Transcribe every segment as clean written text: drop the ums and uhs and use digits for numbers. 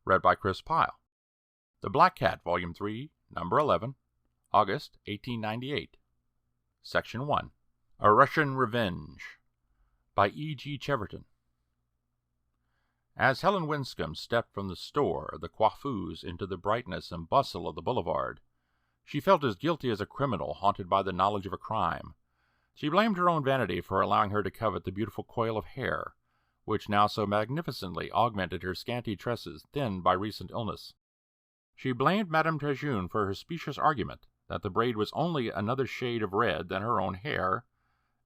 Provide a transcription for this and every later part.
Read by Chris Pyle. The Black Cat, Volume 3, Number 11, August, 1898. Section 1. A Russian Revenge, by E.G. Cheverton. As Helen Winscombe stepped from the store of the coiffeuse into the brightness and bustle of the boulevard, she felt as guilty as a criminal haunted by the knowledge of a crime. She blamed her own vanity for allowing her to covet the beautiful coil of hair, which now so magnificently augmented her scanty tresses thinned by recent illness. She blamed Madame Trejune for her specious argument that the braid was only another shade of red than her own hair,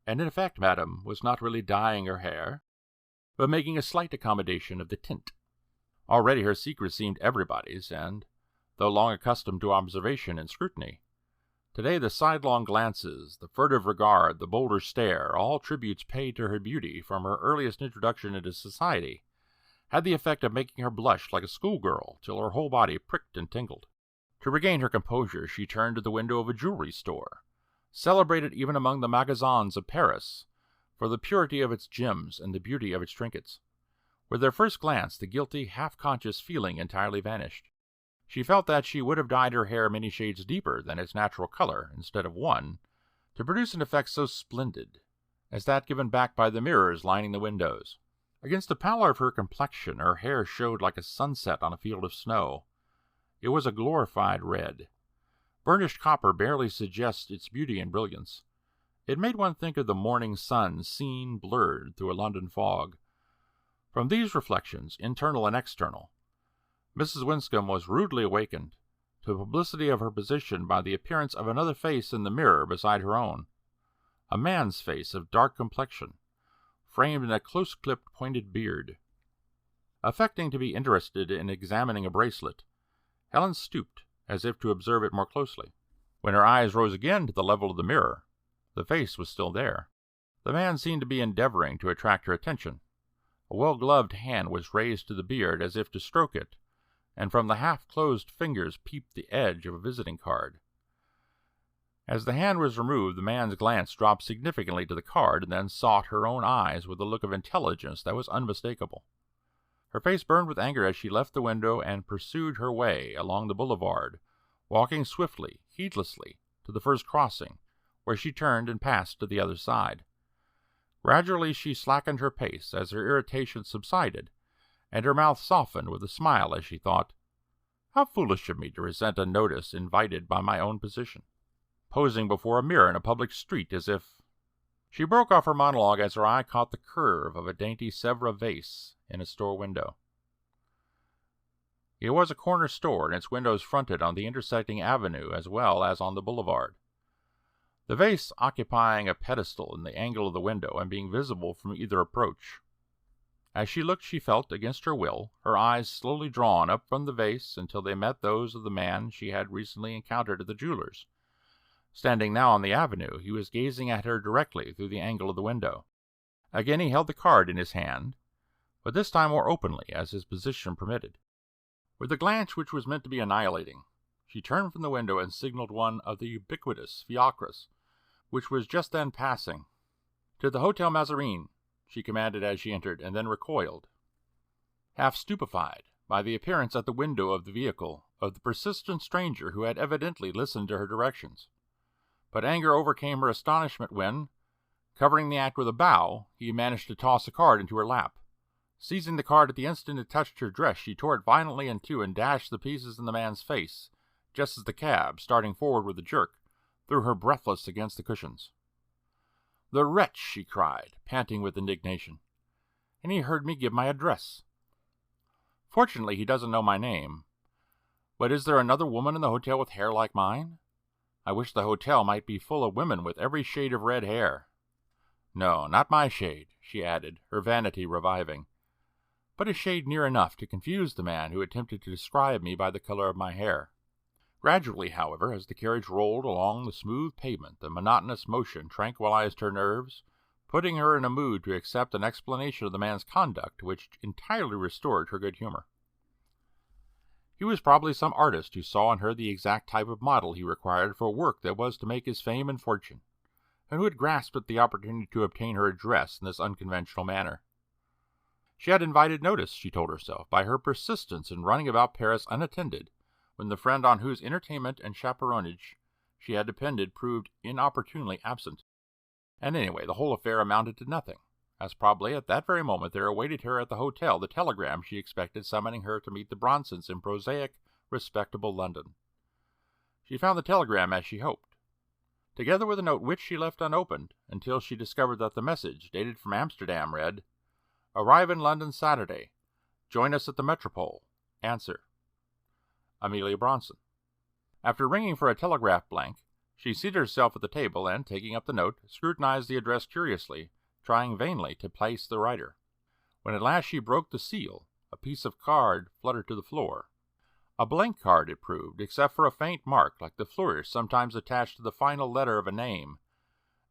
and in effect Madame was not really dyeing her hair, but making a slight accommodation of the tint. Already her secret seemed everybody's, and, though long accustomed to observation and scrutiny, today the sidelong glances, the furtive regard, the bolder stare, all tributes paid to her beauty from her earliest introduction into society, had the effect of making her blush like a schoolgirl till her whole body pricked and tingled. To regain her composure, she turned to the window of a jewelry store, celebrated even among the magasins of Paris for the purity of its gems and the beauty of its trinkets. With their first glance, the guilty, half-conscious feeling entirely vanished. She felt that she would have dyed her hair many shades deeper than its natural color, instead of one, to produce an effect so splendid as that given back by the mirrors lining the windows. Against the pallor of her complexion, her hair showed like a sunset on a field of snow. It was a glorified red. Burnished copper barely suggests its beauty and brilliance. It made one think of the morning sun seen blurred through a London fog. From these reflections, internal and external, Mrs. Winscombe was rudely awakened to the publicity of her position by the appearance of another face in the mirror beside her own, a man's face of dark complexion, framed in a close-clipped pointed beard. Affecting to be interested in examining a bracelet, Helen stooped as if to observe it more closely. When her eyes rose again to the level of the mirror, the face was still there. The man seemed to be endeavoring to attract her attention. A well-gloved hand was raised to the beard as if to stroke it, and from the half-closed fingers peeped the edge of a visiting card. As the hand was removed, the man's glance dropped significantly to the card and then sought her own eyes with a look of intelligence that was unmistakable. Her face burned with anger as she left the window and pursued her way along the boulevard, walking swiftly, heedlessly, to the first crossing, where she turned and passed to the other side. Gradually she slackened her pace as her irritation subsided, and her mouth softened with a smile as she thought, "How foolish of me to resent a notice invited by my own position. Posing before a mirror in a public street as if—" She broke off her monologue as her eye caught the curve of a dainty Sèvres vase in a store window. It was a corner store, and its windows fronted on the intersecting avenue as well as on the boulevard, the vase occupying a pedestal in the angle of the window and being visible from either approach. As she looked, she felt, against her will, her eyes slowly drawn up from the vase until they met those of the man she had recently encountered at the jeweler's. Standing now on the avenue, he was gazing at her directly through the angle of the window. Again he held the card in his hand, but this time more openly, as his position permitted. With a glance which was meant to be annihilating, she turned from the window and signaled one of the ubiquitous fiacres, which was just then passing. "To the Hotel Mazarin," she commanded as she entered, and then recoiled, half stupefied by the appearance at the window of the vehicle of the persistent stranger who had evidently listened to her directions. But anger overcame her astonishment when, covering the act with a bow, he managed to toss a card into her lap. Seizing the card at the instant it touched her dress, she tore it violently in two and dashed the pieces in the man's face, just as the cab, starting forward with a jerk, threw her breathless against the cushions. "The wretch!" she cried, panting with indignation. "And he heard me give my address. Fortunately, he doesn't know my name. But is there another woman in the hotel with hair like mine? I wish the hotel might be full of women with every shade of red hair. No, not my shade," she added, her vanity reviving, "but a shade near enough to confuse the man who attempted to describe me by the color of my hair." Gradually, however, as the carriage rolled along the smooth pavement, the monotonous motion tranquilized her nerves, putting her in a mood to accept an explanation of the man's conduct which entirely restored her good humor. He was probably some artist who saw in her the exact type of model he required for work that was to make his fame and fortune, and who had grasped at the opportunity to obtain her address in this unconventional manner. She had invited notice, she told herself, by her persistence in running about Paris unattended, when the friend on whose entertainment and chaperonage she had depended proved inopportunely absent. And anyway, the whole affair amounted to nothing, as probably at that very moment there awaited her at the hotel the telegram she expected summoning her to meet the Bronsons in prosaic, respectable London. She found the telegram as she hoped, together with a note which she left unopened until she discovered that the message, dated from Amsterdam, read, "Arrive in London Saturday. Join us at the Metropole. Answer. Amelia Bronson." After ringing for a telegraph blank, she seated herself at the table and, taking up the note, scrutinized the address curiously, trying vainly to place the writer. When at last she broke the seal, a piece of card fluttered to the floor. A blank card it proved, except for a faint mark like the flourish sometimes attached to the final letter of a name,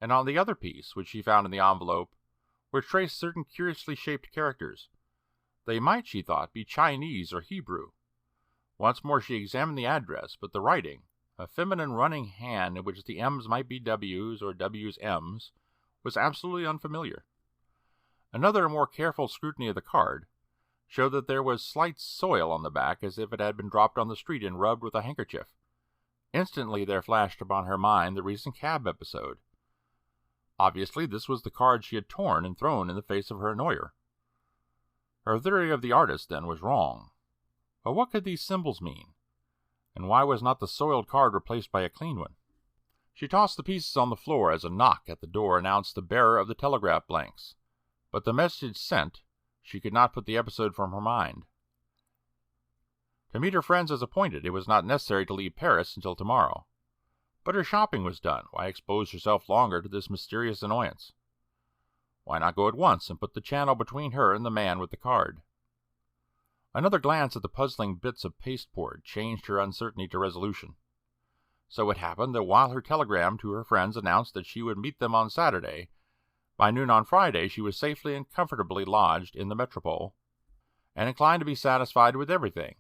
and on the other piece, which she found in the envelope, were traced certain curiously shaped characters. They might, she thought, be Chinese or Hebrew. Once more she examined the address, but the writing, a feminine running hand in which the M's might be W's or W's M's, was absolutely unfamiliar. Another and more careful scrutiny of the card showed that there was slight soil on the back, as if it had been dropped on the street and rubbed with a handkerchief. Instantly there flashed upon her mind the recent cab episode. Obviously this was the card she had torn and thrown in the face of her annoyer. Her theory of the artist, then, was wrong. But what could these symbols mean? And why was not the soiled card replaced by a clean one? She tossed the pieces on the floor as a knock at the door announced the bearer of the telegraph blanks. But the message sent, she could not put the episode from her mind. To meet her friends as appointed, it was not necessary to leave Paris until tomorrow. But her shopping was done. Why expose herself longer to this mysterious annoyance? Why not go at once and put the channel between her and the man with the card? Another glance at the puzzling bits of pasteboard changed her uncertainty to resolution. So it happened that while her telegram to her friends announced that she would meet them on Saturday, by noon on Friday she was safely and comfortably lodged in the Metropole, and inclined to be satisfied with everything,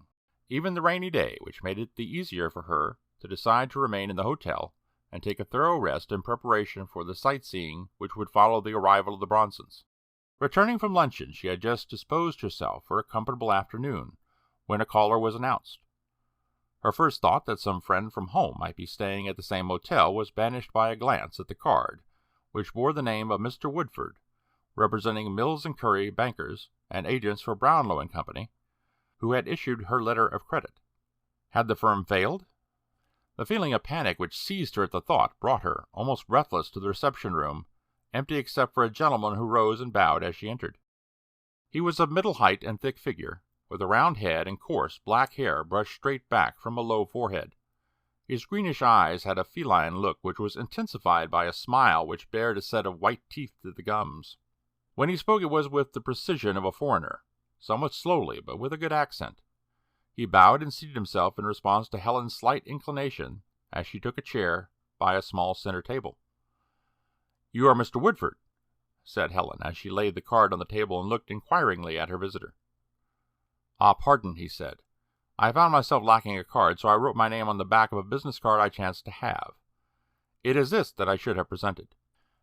even the rainy day, which made it the easier for her to decide to remain in the hotel and take a thorough rest in preparation for the sightseeing which would follow the arrival of the Bronsons. Returning from luncheon, she had just disposed herself for a comfortable afternoon, when a caller was announced. Her first thought that some friend from home might be staying at the same hotel was banished by a glance at the card, which bore the name of Mr. Woodford, representing Mills & Curry, bankers and agents for Brownlow & Company, who had issued her letter of credit. Had the firm failed? The feeling of panic which seized her at the thought brought her, almost breathless, to the reception-room, empty except for a gentleman who rose and bowed as she entered. He was of middle height and thick figure, with a round head and coarse black hair brushed straight back from a low forehead. His greenish eyes had a feline look which was intensified by a smile which bared a set of white teeth to the gums. When he spoke it was with the precision of a foreigner, somewhat slowly but with a good accent. He bowed and seated himself in response to Helen's slight inclination as she took a chair by a small center table. "You are Mr. Woodford," said Helen, as she laid the card on the table and looked inquiringly at her visitor. "Ah, pardon," he said. "I found myself lacking a card, so I wrote my name on the back of a business card I chanced to have. It is this that I should have presented."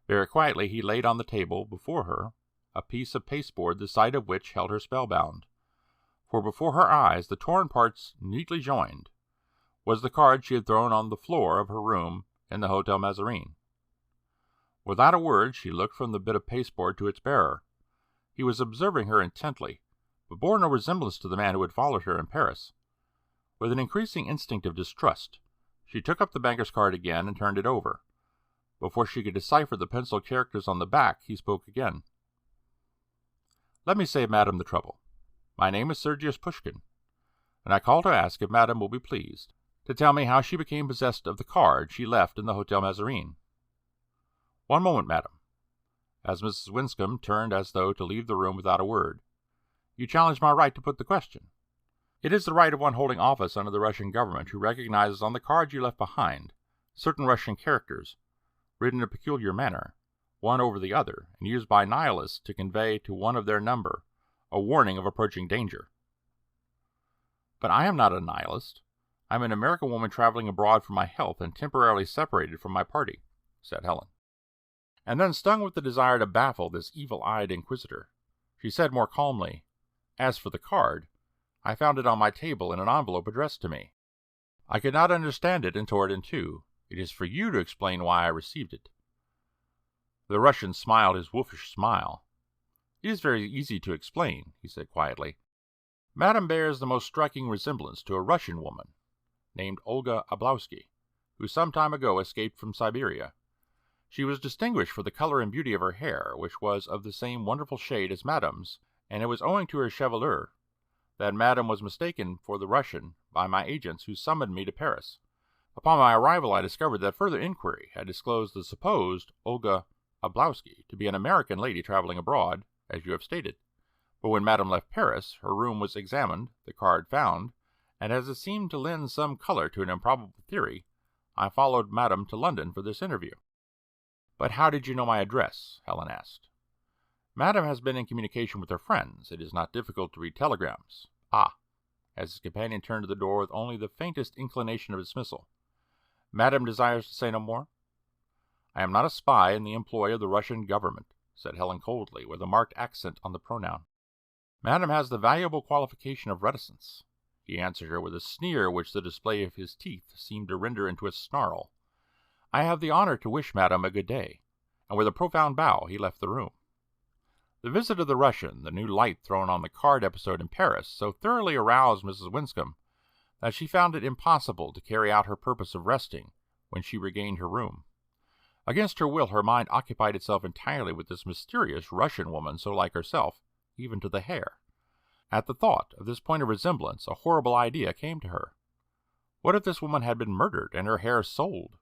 Very quietly he laid on the table before her a piece of pasteboard the sight of which held her spellbound. For before her eyes, the torn parts neatly joined, was the card she had thrown on the floor of her room in the Hotel Mazarine. Without a word she looked from the bit of pasteboard to its bearer. He was observing her intently, but bore no resemblance to the man who had followed her in Paris. With an increasing instinct of distrust, she took up the banker's card again and turned it over. Before she could decipher the penciled characters on the back, he spoke again. "Let me save Madame the trouble. My name is Sergius Pushkin, and I call to ask if Madame will be pleased to tell me how she became possessed of the card she left in the Hotel Mazarine." "One moment, madam," as Mrs. Winscombe turned as though to leave the room without a word. "You challenge my right to put the question. It is the right of one holding office under the Russian government who recognizes on the card you left behind certain Russian characters, written in a peculiar manner, one over the other, and used by nihilists to convey to one of their number a warning of approaching danger." "But I am not a nihilist. I am an American woman traveling abroad for my health and temporarily separated from my party," said Helen. And then, stung with the desire to baffle this evil-eyed inquisitor, She said more calmly, "As for the card, I found it on my table in an envelope addressed to me. I could not understand it and tore it in two. It is for you to explain why I received it." The Russian smiled his wolfish smile. "It is very easy to explain," he said quietly. "Madame bears the most striking resemblance to a Russian woman named Olga Oblowski, who some time ago escaped from Siberia. She was distinguished for the color and beauty of her hair, which was of the same wonderful shade as Madame's, and it was owing to her chevelure that Madame was mistaken for the Russian by my agents who summoned me to Paris. Upon my arrival I discovered that further inquiry had disclosed the supposed Olga Oblowski to be an American lady traveling abroad, as you have stated. But when Madame left Paris, her room was examined, the card found, and as it seemed to lend some color to an improbable theory, I followed Madame to London for this interview." "But how did you know my address?" Helen asked. "Madame has been in communication with her friends. It is not difficult to read telegrams." "Ah," as his companion turned to the door with only the faintest inclination of dismissal. "Madame desires to say no more?" "I am not a spy in the employ of the Russian government," said Helen coldly, with a marked accent on the pronoun. "Madame has the valuable qualification of reticence," he answered her with a sneer which the display of his teeth seemed to render into a snarl. "I have the honor to wish Madame a good day," and with a profound bow he left the room. The visit of the Russian, the new light thrown on the card episode in Paris, so thoroughly aroused Mrs. Winscombe that she found it impossible to carry out her purpose of resting when she regained her room. Against her will her mind occupied itself entirely with this mysterious Russian woman so like herself, even to the hair. At the thought of this point of resemblance a horrible idea came to her. What if this woman had been murdered and her hair sold?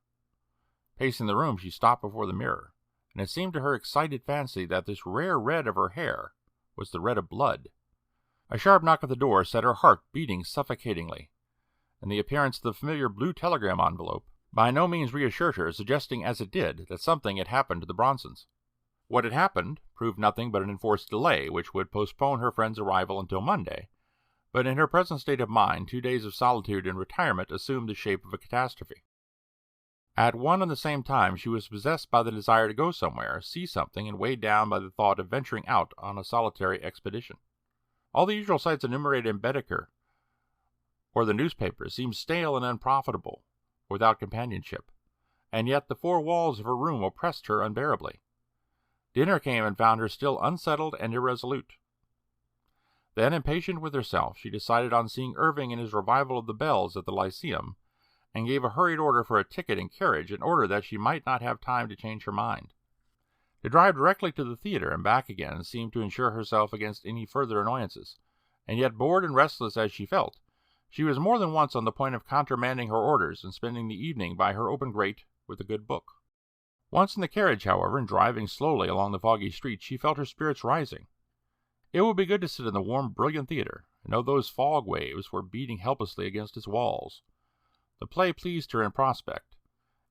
Pacing the room she stopped before the mirror, and it seemed to her excited fancy that this rare red of her hair was the red of blood. A sharp knock at the door set her heart beating suffocatingly, and the appearance of the familiar blue telegram envelope by no means reassured her, suggesting as it did that something had happened to the Bronsons. What had happened proved nothing but an enforced delay, which would postpone her friend's arrival until Monday, but in her present state of mind 2 days of solitude and retirement assumed the shape of a catastrophe. At one and the same time she was possessed by the desire to go somewhere, see something, and weighed down by the thought of venturing out on a solitary expedition. All the usual sights enumerated in Baedeker or the newspapers seemed stale and unprofitable without companionship, and yet the 4 walls of her room oppressed her unbearably. Dinner came and found her still unsettled and irresolute. Then, impatient with herself, she decided on seeing Irving in his revival of the Bells at the Lyceum, and gave a hurried order for a ticket and carriage in order that she might not have time to change her mind. To drive directly to the theater and back again seemed to insure herself against any further annoyances, and yet, bored and restless as she felt, she was more than once on the point of countermanding her orders and spending the evening by her open grate with a good book. Once in the carriage, however, and driving slowly along the foggy street, she felt her spirits rising. It would be good to sit in the warm, brilliant theater, and know those fog waves were beating helplessly against its walls. The play pleased her in prospect,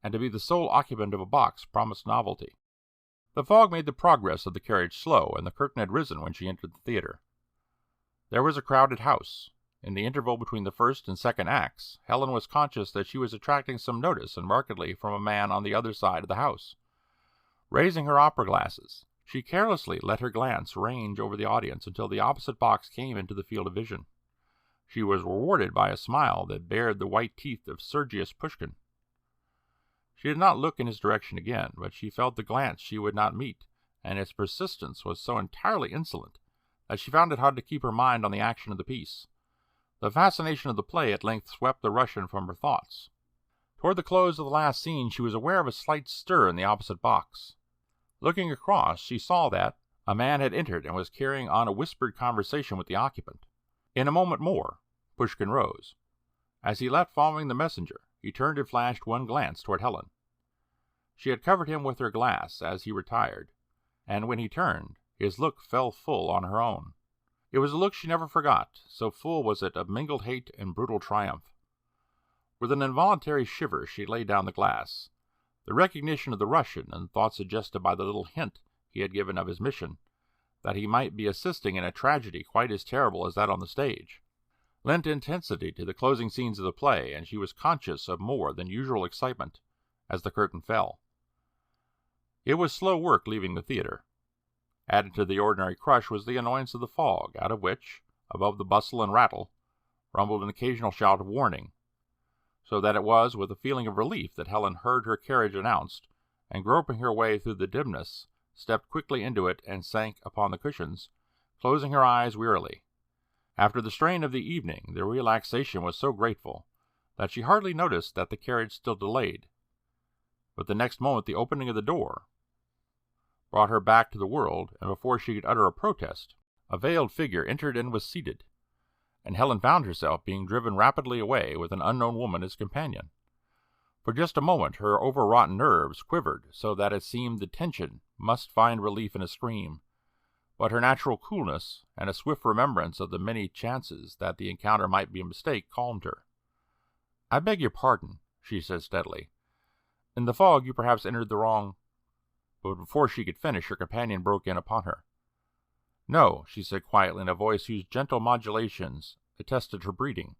and to be the sole occupant of a box promised novelty. The fog made the progress of the carriage slow, and the curtain had risen when she entered the theater. There was a crowded house. In the interval between the first and second acts, Helen was conscious that she was attracting some notice and markedly from a man on the other side of the house. Raising her opera glasses, she carelessly let her glance range over the audience until the opposite box came into the field of vision. She was rewarded by a smile that bared the white teeth of Sergius Pushkin. She did not look in his direction again, but she felt the glance she would not meet, and its persistence was so entirely insolent that she found it hard to keep her mind on the action of the piece. The fascination of the play at length swept the Russian from her thoughts. Toward the close of the last scene she was aware of a slight stir in the opposite box. Looking across, she saw that a man had entered and was carrying on a whispered conversation with the occupant. In a moment more, Pushkin rose. As he left following the messenger, he turned and flashed one glance toward Helen. She had covered him with her glass as he retired, and when he turned, his look fell full on her own. It was a look she never forgot, so full was it of mingled hate and brutal triumph. With an involuntary shiver she laid down the glass. The recognition of the Russian, and the thought suggested by the little hint he had given of his mission, that he might be assisting in a tragedy quite as terrible as that on the stage, lent intensity to the closing scenes of the play, and she was conscious of more than usual excitement as the curtain fell. It was slow work leaving the theater. Added to the ordinary crush was the annoyance of the fog, out of which, above the bustle and rattle, rumbled an occasional shout of warning, so that it was with a feeling of relief that Helen heard her carriage announced, and groping her way through the dimness, stepped quickly into it and sank upon the cushions, closing her eyes wearily. After the strain of the evening, the relaxation was so grateful that she hardly noticed that the carriage still delayed. But the next moment the opening of the door brought her back to the world, and before she could utter a protest, a veiled figure entered and was seated, and Helen found herself being driven rapidly away with an unknown woman as companion. For just a moment her overwrought nerves quivered so that it seemed the tension must find relief in a scream, but her natural coolness and a swift remembrance of the many chances that the encounter might be a mistake calmed her. "I beg your pardon," she said steadily. "In the fog you perhaps entered the wrong—" But before she could finish, her companion broke in upon her. "No," she said quietly in a voice whose gentle modulations attested her breeding.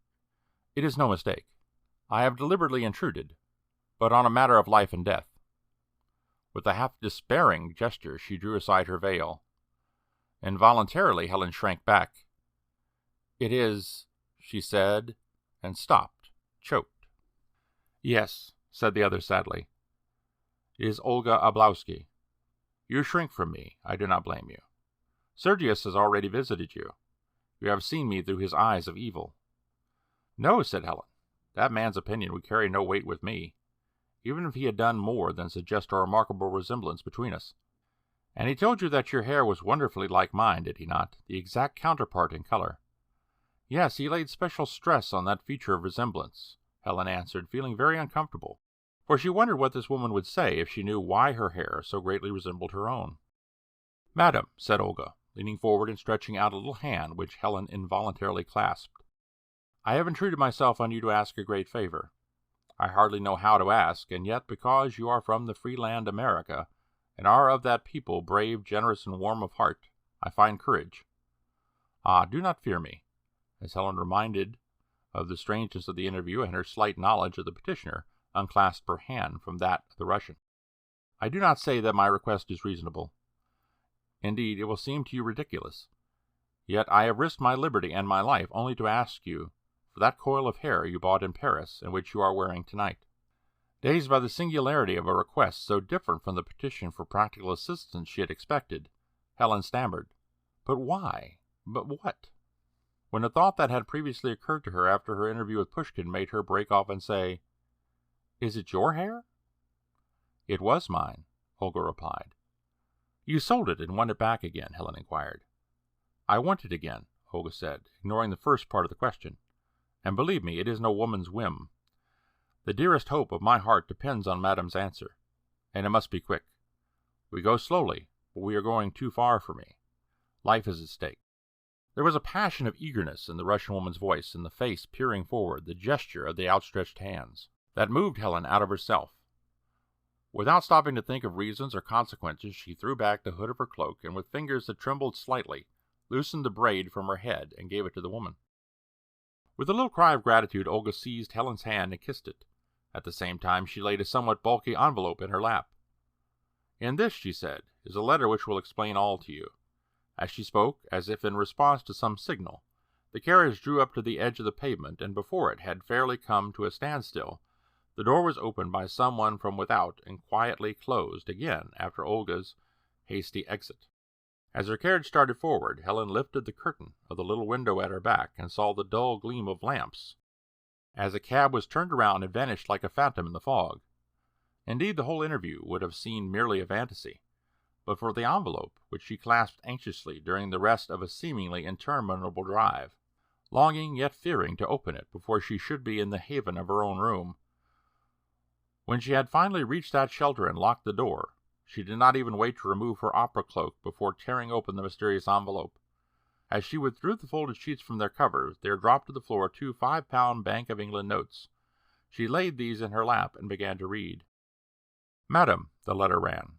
"It is no mistake. I have deliberately intruded, but on a matter of life and death." With a half-despairing gesture she drew aside her veil. Involuntarily Helen shrank back. "It is—" she said, and stopped, choked. "Yes," said the other sadly. "It is Olga Oblowski. You shrink from me. I do not blame you. Sergius has already visited you. You have seen me through his eyes of evil." "No," said Helen. "That man's opinion would carry no weight with me, even if he had done more than suggest a remarkable resemblance between us." "And he told you that your hair was wonderfully like mine, did he not? The exact counterpart in color." "Yes, he laid special stress on that feature of resemblance," Helen answered, feeling very uncomfortable, for she wondered what this woman would say if she knew why her hair so greatly resembled her own. "Madam," said Olga, leaning forward and stretching out a little hand which Helen involuntarily clasped, "I have intruded myself on you to ask a great favor. I hardly know how to ask, and yet because you are from the free land America, and are of that people, brave, generous, and warm of heart, I find courage. Ah, do not fear me." As Helen, reminded of the strangeness of the interview and her slight knowledge of the petitioner, unclasped her hand from that of the Russian. "I do not say that my request is reasonable. Indeed, it will seem to you ridiculous. Yet I have risked my liberty and my life only to ask you for that coil of hair you bought in Paris and which you are wearing tonight." Dazed by the singularity of a request so different from the petition for practical assistance she had expected, Helen stammered, "But why? But what?" when a thought that had previously occurred to her after her interview with Pushkin made her break off and say, "Is it your hair?" "It was mine," Olga replied. "You sold it and won it back again?" Helen inquired. "I want it again," Olga said, ignoring the first part of the question. "And believe me, it is no woman's whim. The dearest hope of my heart depends on Madame's answer, and it must be quick. We go slowly, but we are going too far for me. Life is at stake." There was a passion of eagerness in the Russian woman's voice, in the face peering forward, the gesture of the outstretched hands, that moved Helen out of herself. Without stopping to think of reasons or consequences, she threw back the hood of her cloak, and with fingers that trembled slightly, loosened the braid from her head and gave it to the woman. With a little cry of gratitude, Olga seized Helen's hand and kissed it. At the same time she laid a somewhat bulky envelope in her lap. "In this," she said, "is a letter which will explain all to you." As she spoke, as if in response to some signal, the carriage drew up to the edge of the pavement, and before it had fairly come to a standstill, the door was opened by someone from without and quietly closed again after Olga's hasty exit. As her carriage started forward, Helen lifted the curtain of the little window at her back and saw the dull gleam of lamps, as the cab was turned around and vanished like a phantom in the fog. Indeed, the whole interview would have seemed merely a fantasy, but for the envelope which she clasped anxiously during the rest of a seemingly interminable drive, longing yet fearing to open it before she should be in the haven of her own room. When she had finally reached that shelter and locked the door, she did not even wait to remove her opera cloak before tearing open the mysterious envelope. As she withdrew the folded sheets from their covers, there dropped to the floor 2 5-pound Bank of England notes. She laid these in her lap and began to read. "Madam," the letter ran,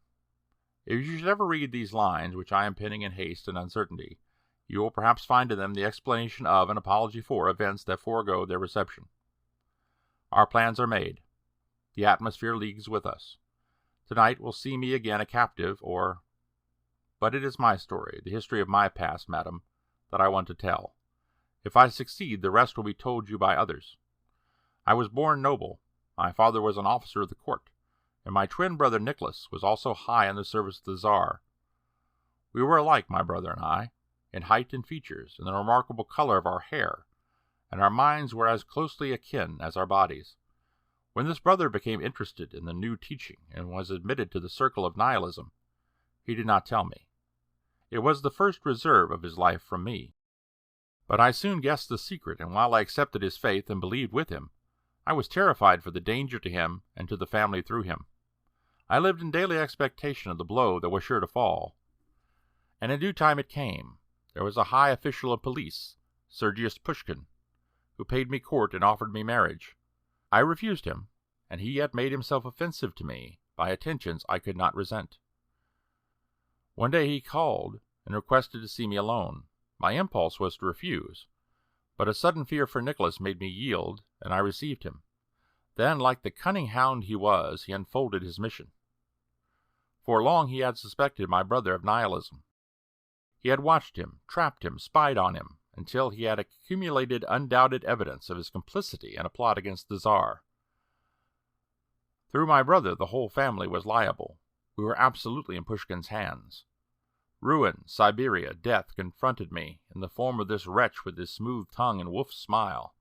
"if you should ever read these lines, which I am penning in haste and uncertainty, you will perhaps find in them the explanation of and apology for events that forego their reception. Our plans are made. The atmosphere leagues with us. Tonight will see me again a captive, or But it is my story, the history of my past, madam, that I want to tell. If I succeed, the rest will be told you by others. I was born noble. My father was an officer of the court, and my twin brother Nicholas was also high in the service of the Tsar. We were alike, my brother and I, in height and features, and the remarkable color of our hair, and our minds were as closely akin as our bodies. When this brother became interested in the new teaching and was admitted to the circle of nihilism, he did not tell me. It was the first reserve of his life from me. But I soon guessed the secret, and while I accepted his faith and believed with him, I was terrified for the danger to him and to the family through him. I lived in daily expectation of the blow that was sure to fall. And in due time it came. There was a high official of police, Sergius Pushkin, who paid me court and offered me marriage. I refused him, and he yet made himself offensive to me by attentions I could not resent. One day he called and requested to see me alone. My impulse was to refuse, but a sudden fear for Nicholas made me yield, and I received him. Then, like the cunning hound he was, he unfolded his mission. For long he had suspected my brother of nihilism. He had watched him, trapped him, spied on him, until he had accumulated undoubted evidence of his complicity in a plot against the Tsar. Through my brother the whole family was liable. We were absolutely in Pushkin's hands. Ruin, Siberia, death confronted me in the form of this wretch with his smooth tongue and wolf's smile.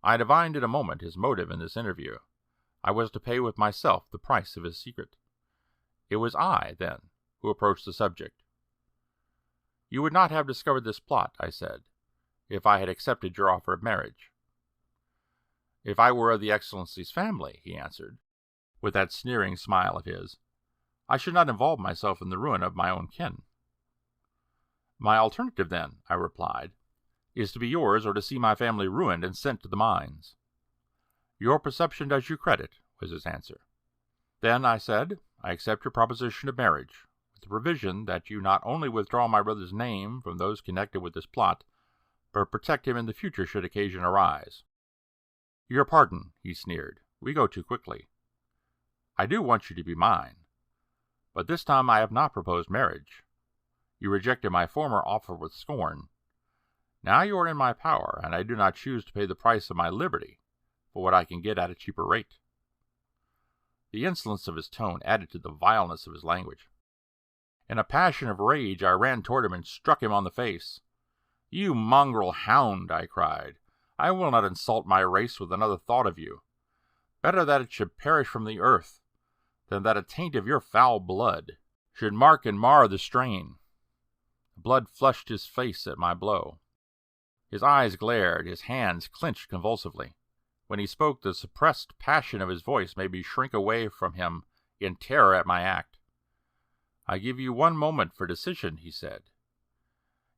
I divined in a moment his motive in this interview. I was to pay with myself the price of his secret. It was I, then, who approached the subject. "You would not have discovered this plot," I said, "if I had accepted your offer of marriage." "If I were of the Excellency's family," he answered, with that sneering smile of his, "I should not involve myself in the ruin of my own kin." "My alternative, then," I replied, "is to be yours or to see my family ruined and sent to the mines." "Your perception does you credit," was his answer. "Then," I said, "I accept your proposition of marriage, with the provision that you not only withdraw my brother's name from those connected with this plot, but protect him in the future should occasion arise." "Your pardon," he sneered. "We go too quickly. I do want you to be mine. But this time I have not proposed marriage. You rejected my former offer with scorn. Now you are in my power, and I do not choose to pay the price of my liberty for what I can get at a cheaper rate." The insolence of his tone added to the vileness of his language. In a passion of rage I ran toward him and struck him on the face. "You mongrel hound!" I cried. "I will not insult my race with another thought of you. Better that it should perish from the earth than that a taint of your foul blood should mark and mar the strain." The blood flushed his face at my blow. His eyes glared, his hands clenched convulsively. When he spoke, the suppressed passion of his voice made me shrink away from him in terror at my act. "I give you 1 moment for decision," he said.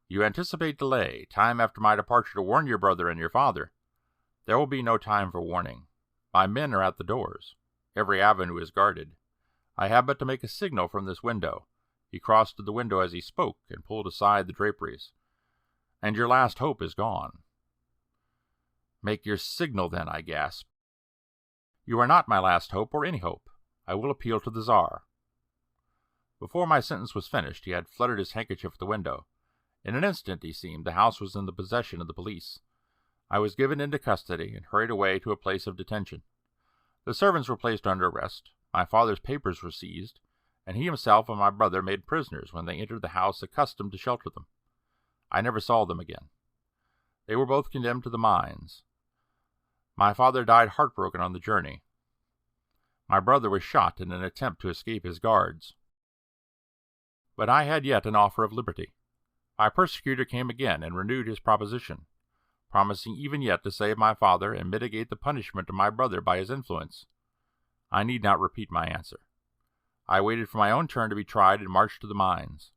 "You anticipate delay, time after my departure to warn your brother and your father. There will be no time for warning. My men are at the doors. Every avenue is guarded. I have but to make a signal from this window." He crossed to the window as he spoke and pulled aside the draperies. "And your last hope is gone." "Make your signal, then," I gasped. "You are not my last hope, or any hope. I will appeal to the Tsar." Before my sentence was finished, he had fluttered his handkerchief at the window. In an instant, it seemed, the house was in the possession of the police. I was given into custody and hurried away to a place of detention. The servants were placed under arrest, my father's papers were seized, and he himself and my brother made prisoners when they entered the house accustomed to shelter them. I never saw them again. They were both condemned to the mines. My father died heartbroken on the journey. My brother was shot in an attempt to escape his guards. But I had yet an offer of liberty. My persecutor came again and renewed his proposition, promising even yet to save my father and mitigate the punishment of my brother by his influence. I need not repeat my answer. I waited for my own turn to be tried and marched to the mines.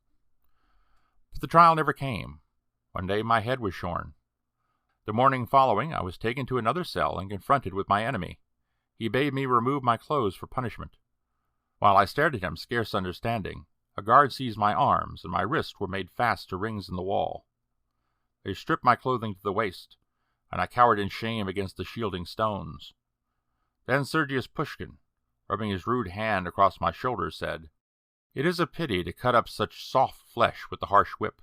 But the trial never came. One day my head was shorn. The morning following I was taken to another cell and confronted with my enemy. He bade me remove my clothes for punishment. While I stared at him, scarce understanding, a guard seized my arms, and my wrists were made fast to rings in the wall. They stripped my clothing to the waist, and I cowered in shame against the shielding stones. Then Sergius Pushkin, rubbing his rude hand across my shoulders, said, It is a pity to cut up such soft flesh with the harsh whip.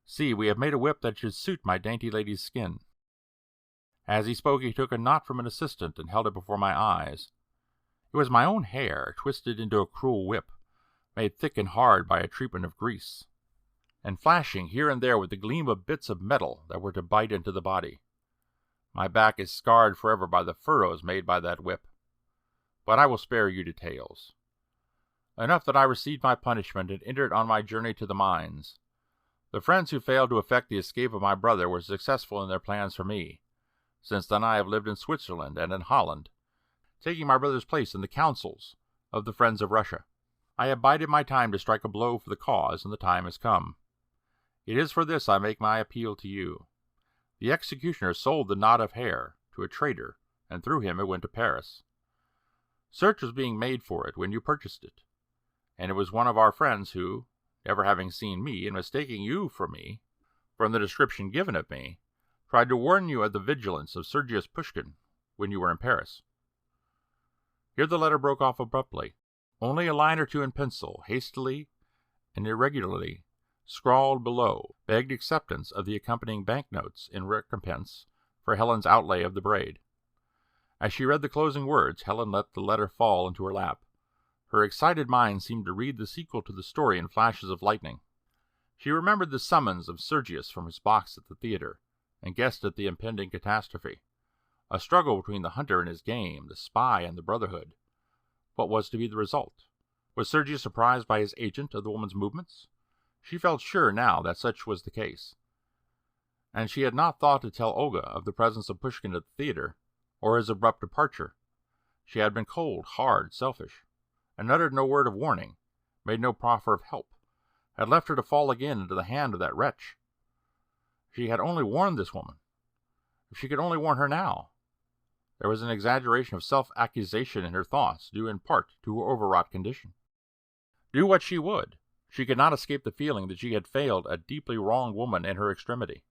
See, we have made a whip that should suit my dainty lady's skin." As he spoke, he took a knot from an assistant and held it before my eyes. It was my own hair, twisted into a cruel whip, made thick and hard by a treatment of grease, and flashing here and there with the gleam of bits of metal that were to bite into the body. My back is scarred forever by the furrows made by that whip. But I will spare you details. Enough that I received my punishment and entered on my journey to the mines. The friends who failed to effect the escape of my brother were successful in their plans for me. Since then I have lived in Switzerland and in Holland, taking my brother's place in the councils of the Friends of Russia. I have bided my time to strike a blow for the cause, and the time has come. It is for this I make my appeal to you. The executioner sold the knot of hair to a trader, and through him it went to Paris. Search was being made for it when you purchased it, and it was one of our friends who, never having seen me, and mistaking you for me, from the description given of me, tried to warn you of the vigilance of Sergius Pushkin when you were in Paris." Here the letter broke off abruptly. Only a line or two in pencil, hastily and irregularly scrawled below, begged acceptance of the accompanying banknotes in recompense for Helen's outlay of the braid. As she read the closing words, Helen let the letter fall into her lap. Her excited mind seemed to read the sequel to the story in flashes of lightning. She remembered the summons of Sergius from his box at the theater, and guessed at the impending catastrophe. A struggle between the hunter and his game, the spy and the brotherhood. What was to be the result? Was Sergius surprised by his agent of the woman's movements? She felt sure now that such was the case. And she had not thought to tell Olga of the presence of Pushkin at the theater, or his abrupt departure. She had been cold, hard, selfish, and uttered no word of warning, made no proffer of help, had left her to fall again into the hand of that wretch. She had only warned this woman. If she could only warn her now. There was an exaggeration of self-accusation in her thoughts, due in part to her overwrought condition. Do what she would, she could not escape the feeling that she had failed a deeply wronged woman in her extremity.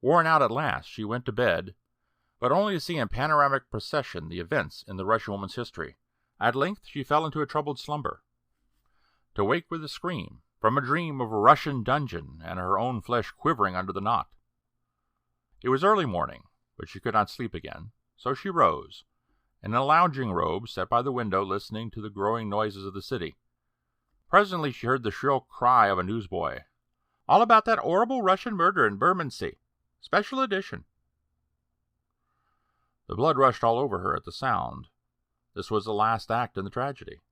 Worn out at last, she went to bed, but only to see in panoramic procession the events in the Russian woman's history. At length she fell into a troubled slumber, to wake with a scream, from a dream of a Russian dungeon and her own flesh quivering under the knot. It was early morning, but she could not sleep again, so she rose, and in a lounging robe sat by the window listening to the growing noises of the city. Presently she heard the shrill cry of a newsboy. "All about that horrible Russian murder in Bermondsey. Special edition." The blood rushed all over her at the sound. This was the last act in the tragedy.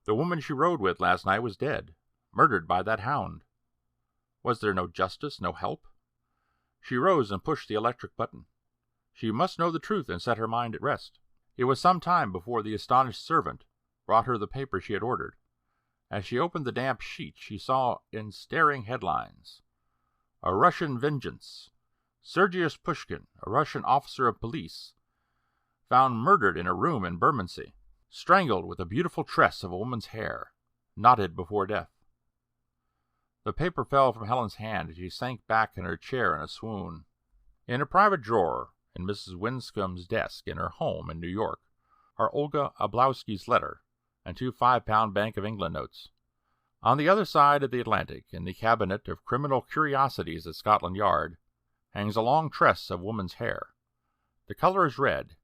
The woman she rode with last night was dead, murdered by that hound. Was there no justice, no help? She rose and pushed the electric button. She must know the truth and set her mind at rest. It was some time before the astonished servant brought her the paper she had ordered. As she opened the damp sheet, she saw in staring headlines, "A Russian Vengeance. Sergius Pushkin, a Russian officer of police, found murdered in a room in Bermondsey, strangled with a beautiful tress of a woman's hair, knotted before death." The paper fell from Helen's hand, and she sank back in her chair in a swoon. In a private drawer in Mrs. Winscombe's desk in her home in New York are Olga Oblowski's letter and 2 5-pound Bank of England notes. On the other side of the Atlantic, in the cabinet of criminal curiosities at Scotland Yard, hangs a long tress of woman's hair. The color is red.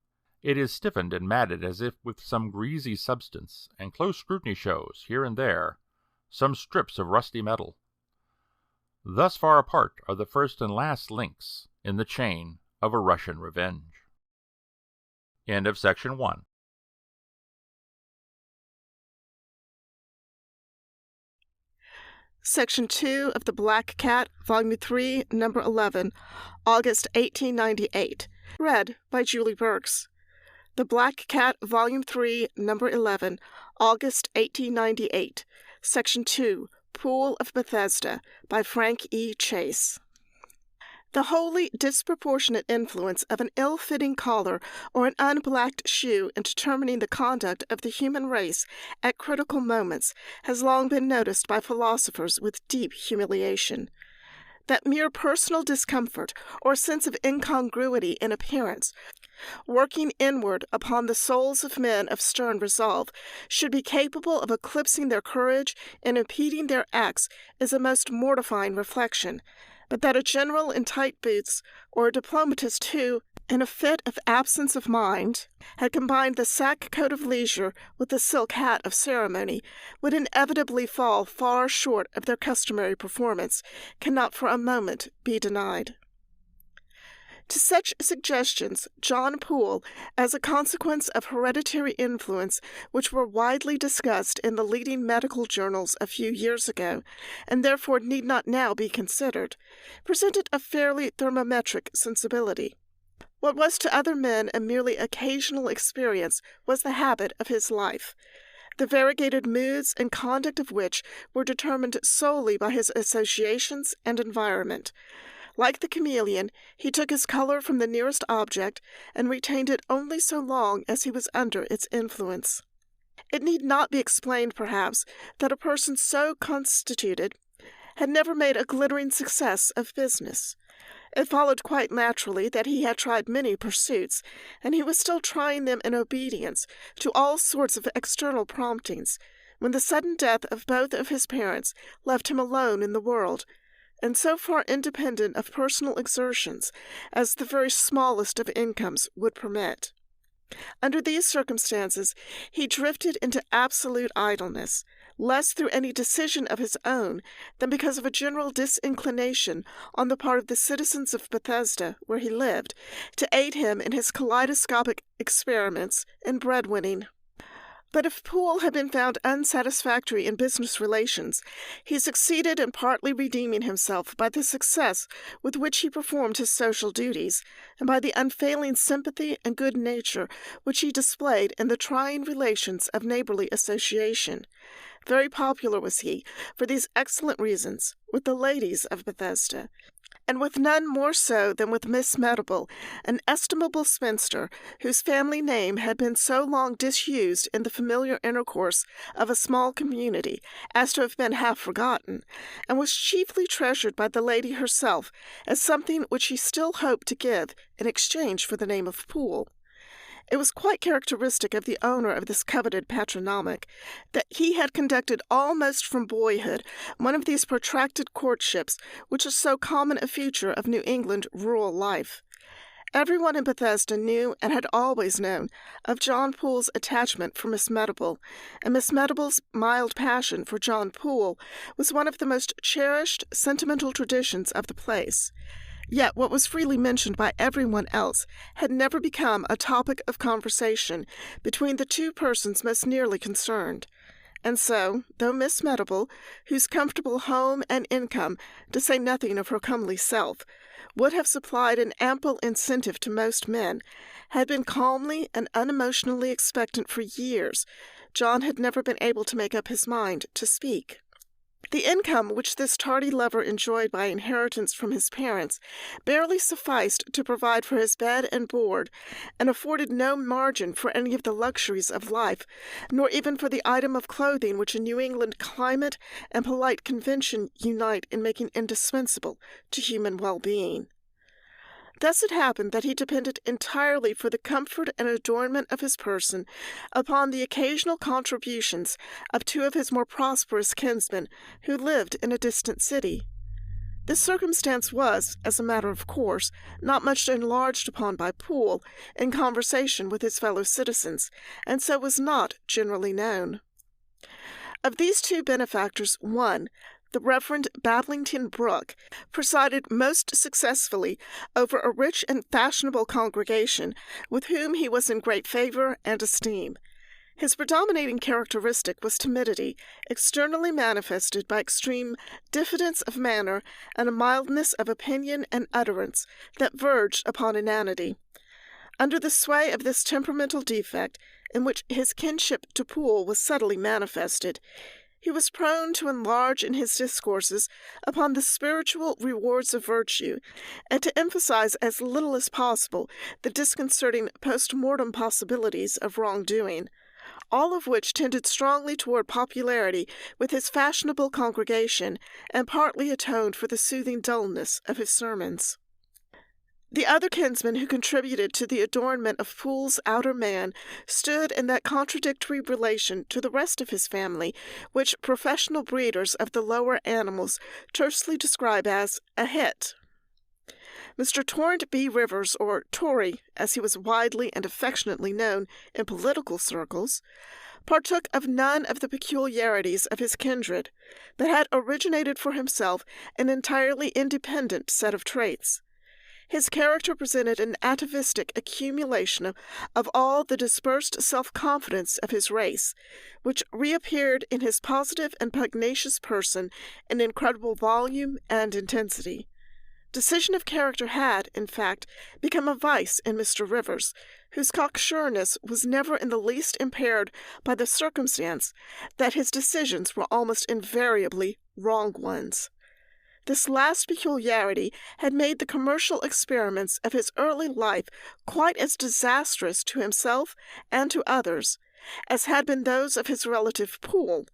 It is stiffened and matted as if with some greasy substance, and close scrutiny shows, here and there, some strips of rusty metal. Thus far apart are the first and last links in the chain of a Russian revenge. End of section 1. Section 2 of The Black Cat, Volume 3, Number 11, August 1898. Read by Julie Burks. The Black Cat, Volume 3, Number 11, August 1898. Section 2, Poole of Bethesda, by Frank E. Chase. The wholly disproportionate influence of an ill-fitting collar or an unblacked shoe in determining the conduct of the human race at critical moments has long been noticed by philosophers with deep humiliation. that mere personal discomfort or sense of incongruity in appearance, working inward upon the souls of men of stern resolve, should be capable of eclipsing their courage and impeding their acts is a most mortifying reflection, but that a general in tight boots, or a diplomatist who, in a fit of absence of mind, had combined the sack coat of leisure with the silk hat of ceremony, would inevitably fall far short of their customary performance, cannot for a moment be denied. To such suggestions, John Poole, as a consequence of hereditary influence which were widely discussed in the leading medical journals a few years ago, and therefore need not now be considered, presented a fairly thermometric sensibility. What was to other men a merely occasional experience was the habit of his life, the variegated moods and conduct of which were determined solely by his associations and environment. Like the chameleon, he took his color from the nearest object and retained it only so long as he was under its influence. It need not be explained, perhaps, that a person so constituted had never made a glittering success of business. It followed quite naturally that he had tried many pursuits, and he was still trying them in obedience to all sorts of external promptings, when the sudden death of both of his parents left him alone in the world, and so far independent of personal exertions as the very smallest of incomes would permit. Under these circumstances, he drifted into absolute idleness, less through any decision of his own than because of a general disinclination on the part of the citizens of Bethesda, where he lived, to aid him in his kaleidoscopic experiments in bread-winning. But if Poole had been found unsatisfactory in business relations, he succeeded in partly redeeming himself by the success with which he performed his social duties, and by the unfailing sympathy and good nature which he displayed in the trying relations of neighborly association. Very popular was he, for these excellent reasons, with the ladies of Bethesda, and with none more so than with Miss Meddable, an estimable spinster, whose family name had been so long disused in the familiar intercourse of a small community as to have been half forgotten, and was chiefly treasured by the lady herself as something which she still hoped to give in exchange for the name of Poole. It was quite characteristic of the owner of this coveted patronymic that he had conducted almost from boyhood one of these protracted courtships which is so common a feature of New England rural life. Everyone in Bethesda knew and had always known of John Poole's attachment for Miss Meddable, and Miss Meddable's mild passion for John Poole was one of the most cherished sentimental traditions of the place. Yet what was freely mentioned by everyone else had never become a topic of conversation between the two persons most nearly concerned. And so, though Miss Meddable, whose comfortable home and income, to say nothing of her comely self, would have supplied an ample incentive to most men, had been calmly and unemotionally expectant for years, John had never been able to make up his mind to speak. The income which this tardy lover enjoyed by inheritance from his parents barely sufficed to provide for his bed and board, and afforded no margin for any of the luxuries of life, nor even for the item of clothing which a New England climate and polite convention unite in making indispensable to human well-being. Thus it happened that he depended entirely for the comfort and adornment of his person upon the occasional contributions of two of his more prosperous kinsmen who lived in a distant city. This circumstance was, as a matter of course, not much enlarged upon by Poole in conversation with his fellow citizens, and so was not generally known. Of these two benefactors, one, the Reverend Badlington Brooke, presided most successfully over a rich and fashionable congregation with whom he was in great favor and esteem. His predominating characteristic was timidity, externally manifested by extreme diffidence of manner and a mildness of opinion and utterance that verged upon inanity. Under the sway of this temperamental defect, in which his kinship to Poole was subtly manifested, he was prone to enlarge in his discourses upon the spiritual rewards of virtue, and to emphasize as little as possible the disconcerting post-mortem possibilities of wrongdoing. all of which tended strongly toward popularity with his fashionable congregation and partly atoned for the soothing dullness of his sermons. The other kinsmen who contributed to the adornment of Poole's outer man stood in that contradictory relation to the rest of his family which professional breeders of the lower animals tersely describe as a hit. Mr. Torrent B. Rivers, or Tory, as he was widely and affectionately known in political circles, partook of none of the peculiarities of his kindred, but had originated for himself an entirely independent set of traits. His character presented an atavistic accumulation of all the dispersed self-confidence of his race, which reappeared in his positive and pugnacious person in incredible volume and intensity. Decision of character had, in fact, become a vice in Mr. Rivers, whose cocksureness was never in the least impaired by the circumstance that his decisions were almost invariably wrong ones. This last peculiarity had made the commercial experiments of his early life quite as disastrous to himself and to others as had been those of his relative Poole,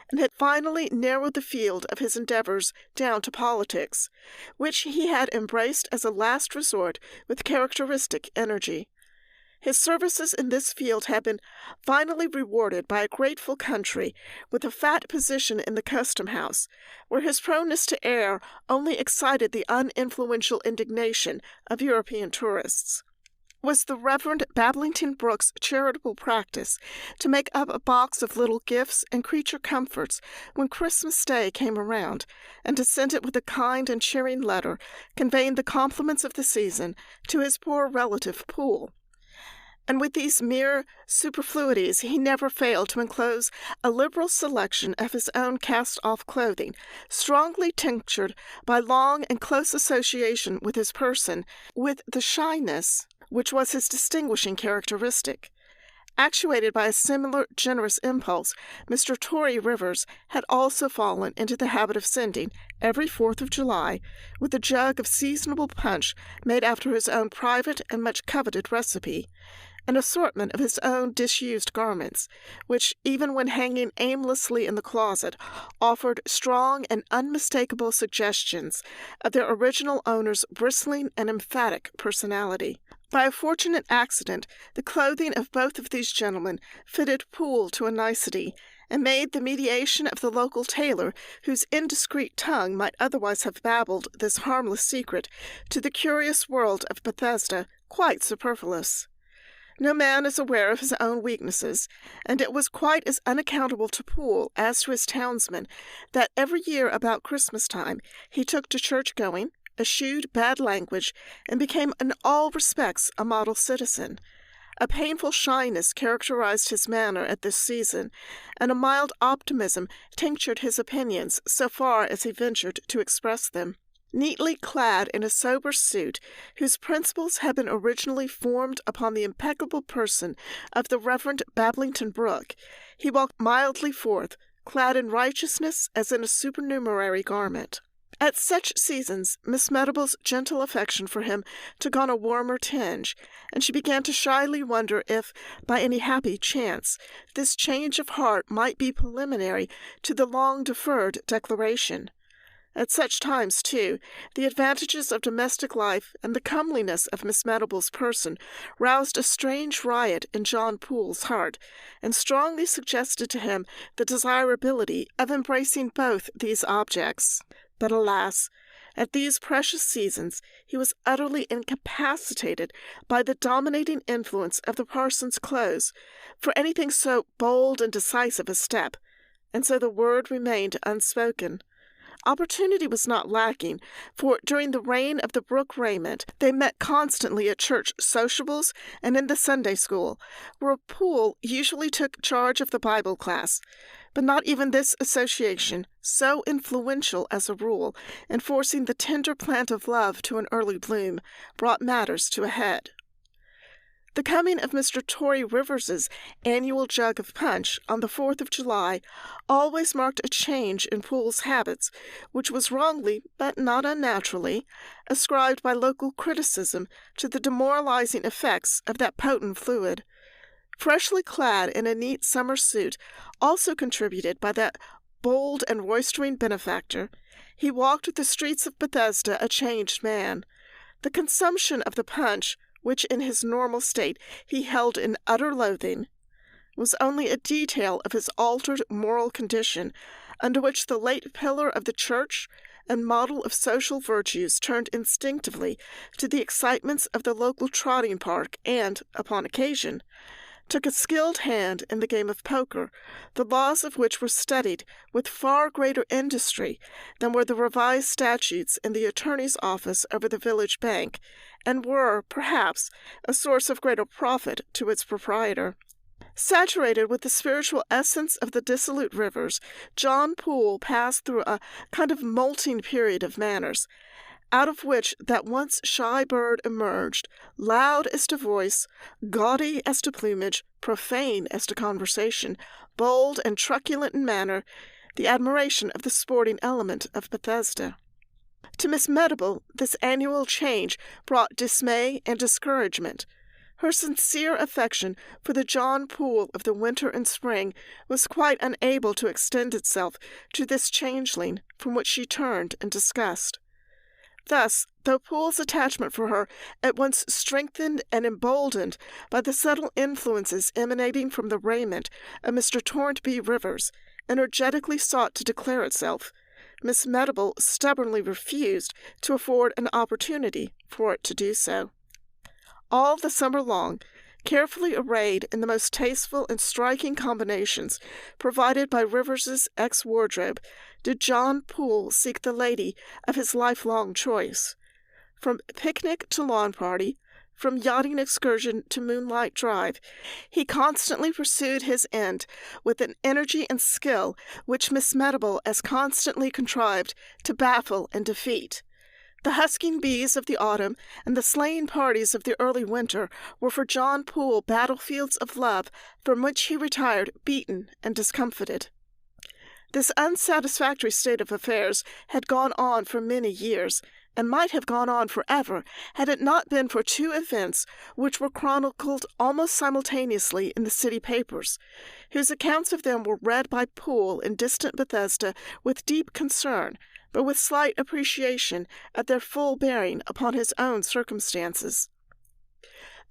and had finally narrowed the field of his endeavors down to politics, which he had embraced as a last resort with characteristic energy. His services in this field had been finally rewarded by a grateful country with a fat position in the custom house, where his proneness to err only excited the uninfluential indignation of European tourists. Was the Reverend Bablington Brooks' charitable practice to make up a box of little gifts and creature comforts when Christmas Day came around, and to send it with a kind and cheering letter conveying the compliments of the season to his poor relative Poole. And with these mere superfluities he never failed to enclose a liberal selection of his own cast-off clothing, strongly tinctured by long and close association with his person, with the shyness which was his distinguishing characteristic. Actuated by a similar generous impulse, Mr. Tory Rivers had also fallen into the habit of sending, every 4th of July, with a jug of seasonable punch made after his own private and much coveted recipe, an assortment of his own disused garments, which, even when hanging aimlessly in the closet, offered strong and unmistakable suggestions of their original owner's bristling and emphatic personality. By a fortunate accident, the clothing of both of these gentlemen fitted Poole to a nicety, and made the mediation of the local tailor, whose indiscreet tongue might otherwise have babbled this harmless secret to the curious world of Bethesda, quite superfluous. No man is aware of his own weaknesses, and it was quite as unaccountable to Poole as to his townsmen that every year about Christmas time he took to church-going, eschewed bad language, and became in all respects a model citizen. A painful shyness characterized his manner at this season, and a mild optimism tinctured his opinions so far as he ventured to express them. Neatly clad in a sober suit, whose principles had been originally formed upon the impeccable person of the Reverend Bablington Brooke, he walked mildly forth, clad in righteousness as in a supernumerary garment. At such seasons Miss Meadowble's gentle affection for him took on a warmer tinge, and she began to shyly wonder if, by any happy chance, this change of heart might be preliminary to the long-deferred declaration. At such times, too, the advantages of domestic life and the comeliness of Miss Meadowble's person roused a strange riot in John Poole's heart, and strongly suggested to him the desirability of embracing both these objects. But alas, at these precious seasons he was utterly incapacitated by the dominating influence of the parson's clothes for anything so bold and decisive a step, and so the word remained unspoken. Opportunity was not lacking, for during the reign of the Brooke Raymond they met constantly at church sociables and in the Sunday school, where Poole usually took charge of the Bible class. But not even this association, so influential as a rule in forcing the tender plant of love to an early bloom, brought matters to a head. The coming of Mr. Tory Rivers's annual jug of punch on the 4th of July always marked a change in Poole's habits, which was wrongly, but not unnaturally, ascribed by local criticism to the demoralizing effects of that potent fluid. freshly clad in a neat summer suit, also contributed by that bold and roistering benefactor, he walked the streets of Bethesda a changed man. The consumption of the punch, which in his normal state he held in utter loathing, was only a detail of his altered moral condition, under which the late pillar of the church and model of social virtues turned instinctively to the excitements of the local trotting park and, upon occasion, took a skilled hand in the game of poker, the laws of which were studied with far greater industry than were the revised statutes in the attorney's office over the village bank, and were, perhaps, a source of greater profit to its proprietor. Saturated with the spiritual essence of the dissolute rivers, John Poole passed through a kind of molting period of manners, out of which that once shy bird emerged, loud as to voice, gaudy as to plumage, profane as to conversation, bold and truculent in manner, the admiration of the sporting element of Bethesda. To Miss Medable, this annual change brought dismay and discouragement. Her sincere affection for the John Poole of the winter and spring was quite unable to extend itself to this changeling from which she turned in disgust. Thus, though Poole's attachment for her, at once strengthened and emboldened by the subtle influences emanating from the raiment of Mr. Torrent B. Rivers, energetically sought to declare itself, Miss Medable stubbornly refused to afford an opportunity for it to do so. All the summer long, carefully arrayed in the most tasteful and striking combinations provided by Rivers's ex-wardrobe, did John Poole seek the lady of his lifelong choice. From picnic to lawn party, from yachting excursion to moonlight drive, he constantly pursued his end with an energy and skill which Miss Medable as constantly contrived to baffle and defeat. The husking bees of the autumn and the sleighing parties of the early winter were for John Poole battlefields of love from which he retired beaten and discomfited. This unsatisfactory state of affairs had gone on for many years, and might have gone on forever had it not been for two events which were chronicled almost simultaneously in the city papers, whose accounts of them were read by Poole in distant Bethesda with deep concern, but with slight appreciation at their full bearing upon his own circumstances.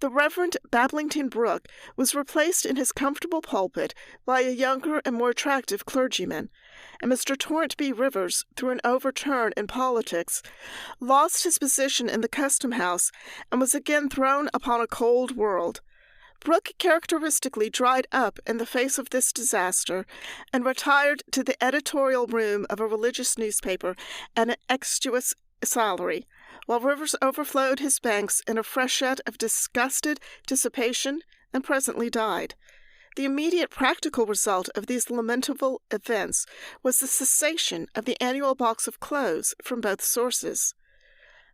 The Reverend Bablington Brooke was replaced in his comfortable pulpit by a younger and more attractive clergyman, and Mr. Torrent B. Rivers, through an overturn in politics, lost his position in the custom house and was again thrown upon a cold world. Brooke characteristically dried up in the face of this disaster and retired to the editorial room of a religious newspaper at an exiguous salary, while Rivers overflowed his banks in a freshet of disgusted dissipation and presently died. The immediate practical result of these lamentable events was the cessation of the annual box of clothes from both sources.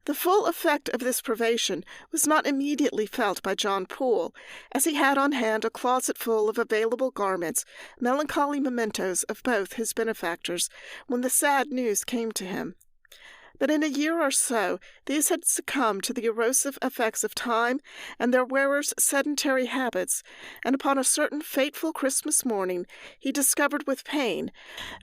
The full effect of this privation was not immediately felt by John Poole, as he had on hand a closet full of available garments, melancholy mementos of both his benefactors, when the sad news came to him. But in a year or so these had succumbed to the erosive effects of time and their wearers' sedentary habits, and upon a certain fateful Christmas morning he discovered with pain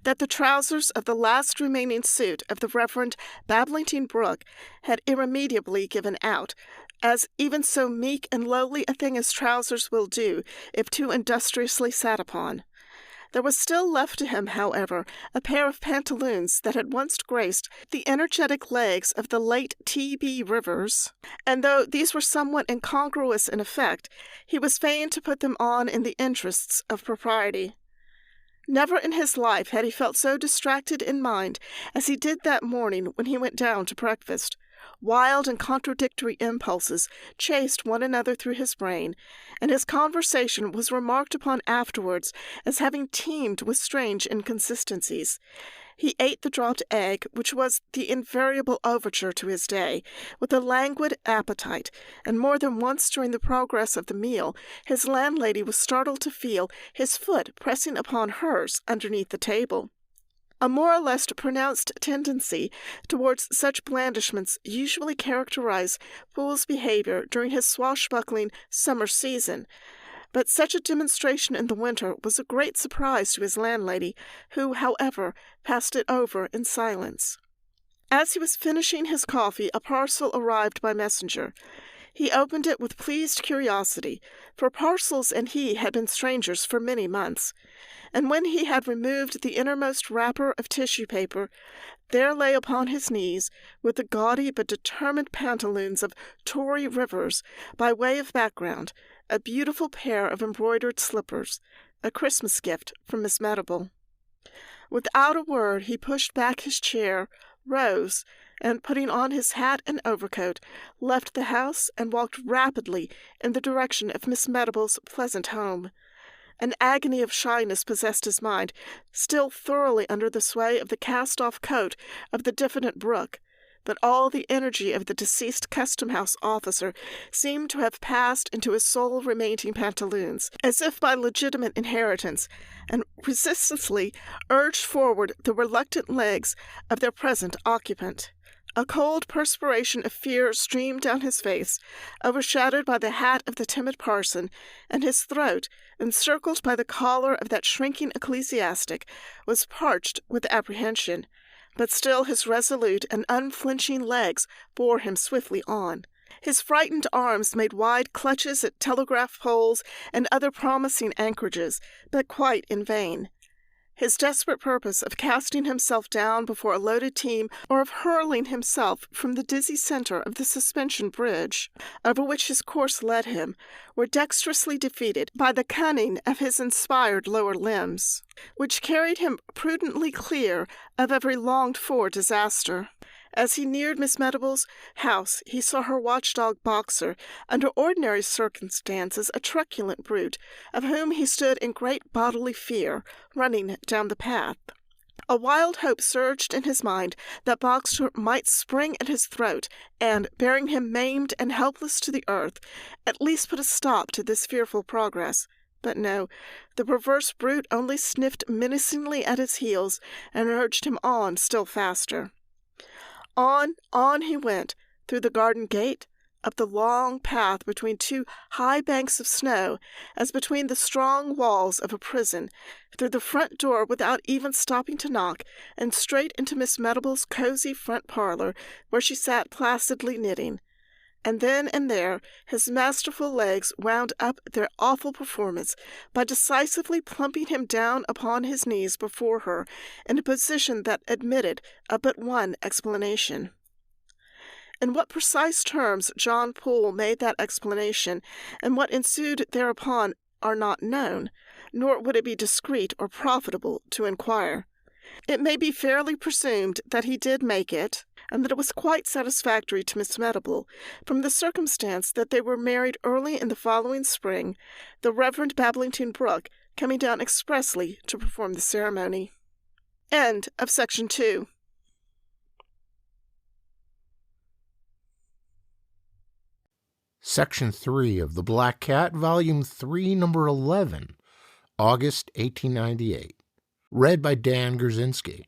that the trousers of the last remaining suit of the Reverend Bablington Brooke had irremediably given out, as even so meek and lowly a thing as trousers will do if too industriously sat upon. There was still left to him, however, a pair of pantaloons that had once graced the energetic legs of the late T.B. Rivers, and though these were somewhat incongruous in effect, he was fain to put them on in the interests of propriety. Never in his life had he felt so distracted in mind as he did that morning when he went down to breakfast. Wild and contradictory impulses chased one another through his brain, and his conversation was remarked upon afterwards as having teemed with strange inconsistencies. He ate the dropped egg, which was the invariable overture to his day, with a languid appetite, and more than once during the progress of the meal his landlady was startled to feel his foot pressing upon hers underneath the table. A more or less pronounced tendency towards such blandishments usually characterized Poole's behavior during his swashbuckling summer season, But such a demonstration in the winter was a great surprise to his landlady, who, however, passed it over in silence. As he was finishing his coffee, a parcel arrived by messenger. He opened it with pleased curiosity, for parcels and he had been strangers for many months, and when he had removed the innermost wrapper of tissue paper, there lay upon his knees, with the gaudy but determined pantaloons of Tory Rivers by way of background, a beautiful pair of embroidered slippers, a Christmas gift from Miss Meddable. Without a word he pushed back his chair, rose, and, putting on his hat and overcoat, left the house and walked rapidly in the direction of Miss Meddable's pleasant home. An agony of shyness possessed his mind, still thoroughly under the sway of the cast-off coat of the diffident Brooke, but all the energy of the deceased custom-house officer seemed to have passed into his sole remaining pantaloons, as if by legitimate inheritance, and resistlessly urged forward the reluctant legs of their present occupant. A cold perspiration of fear streamed down his face, overshadowed by the hat of the timid parson, and his throat, encircled by the collar of that shrinking ecclesiastic, was parched with apprehension. But still his resolute and unflinching legs bore him swiftly on. His frightened arms made wide clutches at telegraph poles and other promising anchorages, but quite in vain. His desperate purpose of casting himself down before a loaded team or of hurling himself from the dizzy center of the suspension bridge, over which his course led him, were dexterously defeated by the cunning of his inspired lower limbs, which carried him prudently clear of every longed-for disaster. As he neared Miss Meddable's house, he saw her watchdog Boxer, under ordinary circumstances a truculent brute, of whom he stood in great bodily fear, running down the path. A wild hope surged in his mind that Boxer might spring at his throat, and, bearing him maimed and helpless to the earth, at least put a stop to this fearful progress. But no, the perverse brute only sniffed menacingly at his heels, and urged him on still faster. On he went, through the garden gate, up the long path between two high banks of snow, as between the strong walls of a prison, through the front door without even stopping to knock, and straight into Miss Meddable's cozy front parlor, where she sat placidly knitting. And then and there his masterful legs wound up their awful performance by decisively plumping him down upon his knees before her in a position that admitted of but one explanation. In what precise terms John Poole made that explanation, and what ensued thereupon, are not known, nor would it be discreet or profitable to inquire. It may be fairly presumed that he did make it, and that it was quite satisfactory to Miss Meddable, from the circumstance that they were married early in the following spring, the Reverend Babblington Brooke coming down expressly to perform the ceremony. End of Section 2. Section 3 of The Black Cat, Volume 3, Number 11, August 1898. Read by Dan Gurzinski.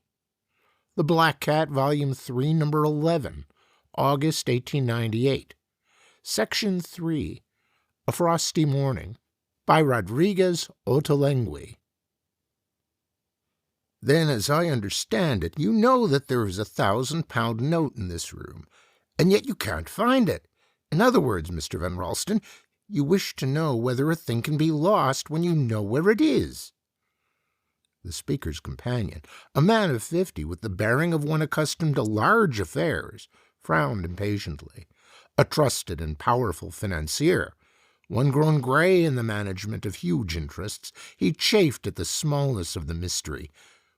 The Black Cat, Volume 3, Number 11, August 1898. Section 3, A Frosty Morning, by Rodrigues Ottolengui. Then, as I understand it, you know that there is a 1,000-pound note in this room, and yet you can't find it. In other words, Mr. Van Ralston, you wish to know whether a thing can be lost when you know where it is. The speaker's companion, a man of 50 with the bearing of one accustomed to large affairs, frowned impatiently. A trusted and powerful financier, one grown gray in the management of huge interests, he chafed at the smallness of the mystery,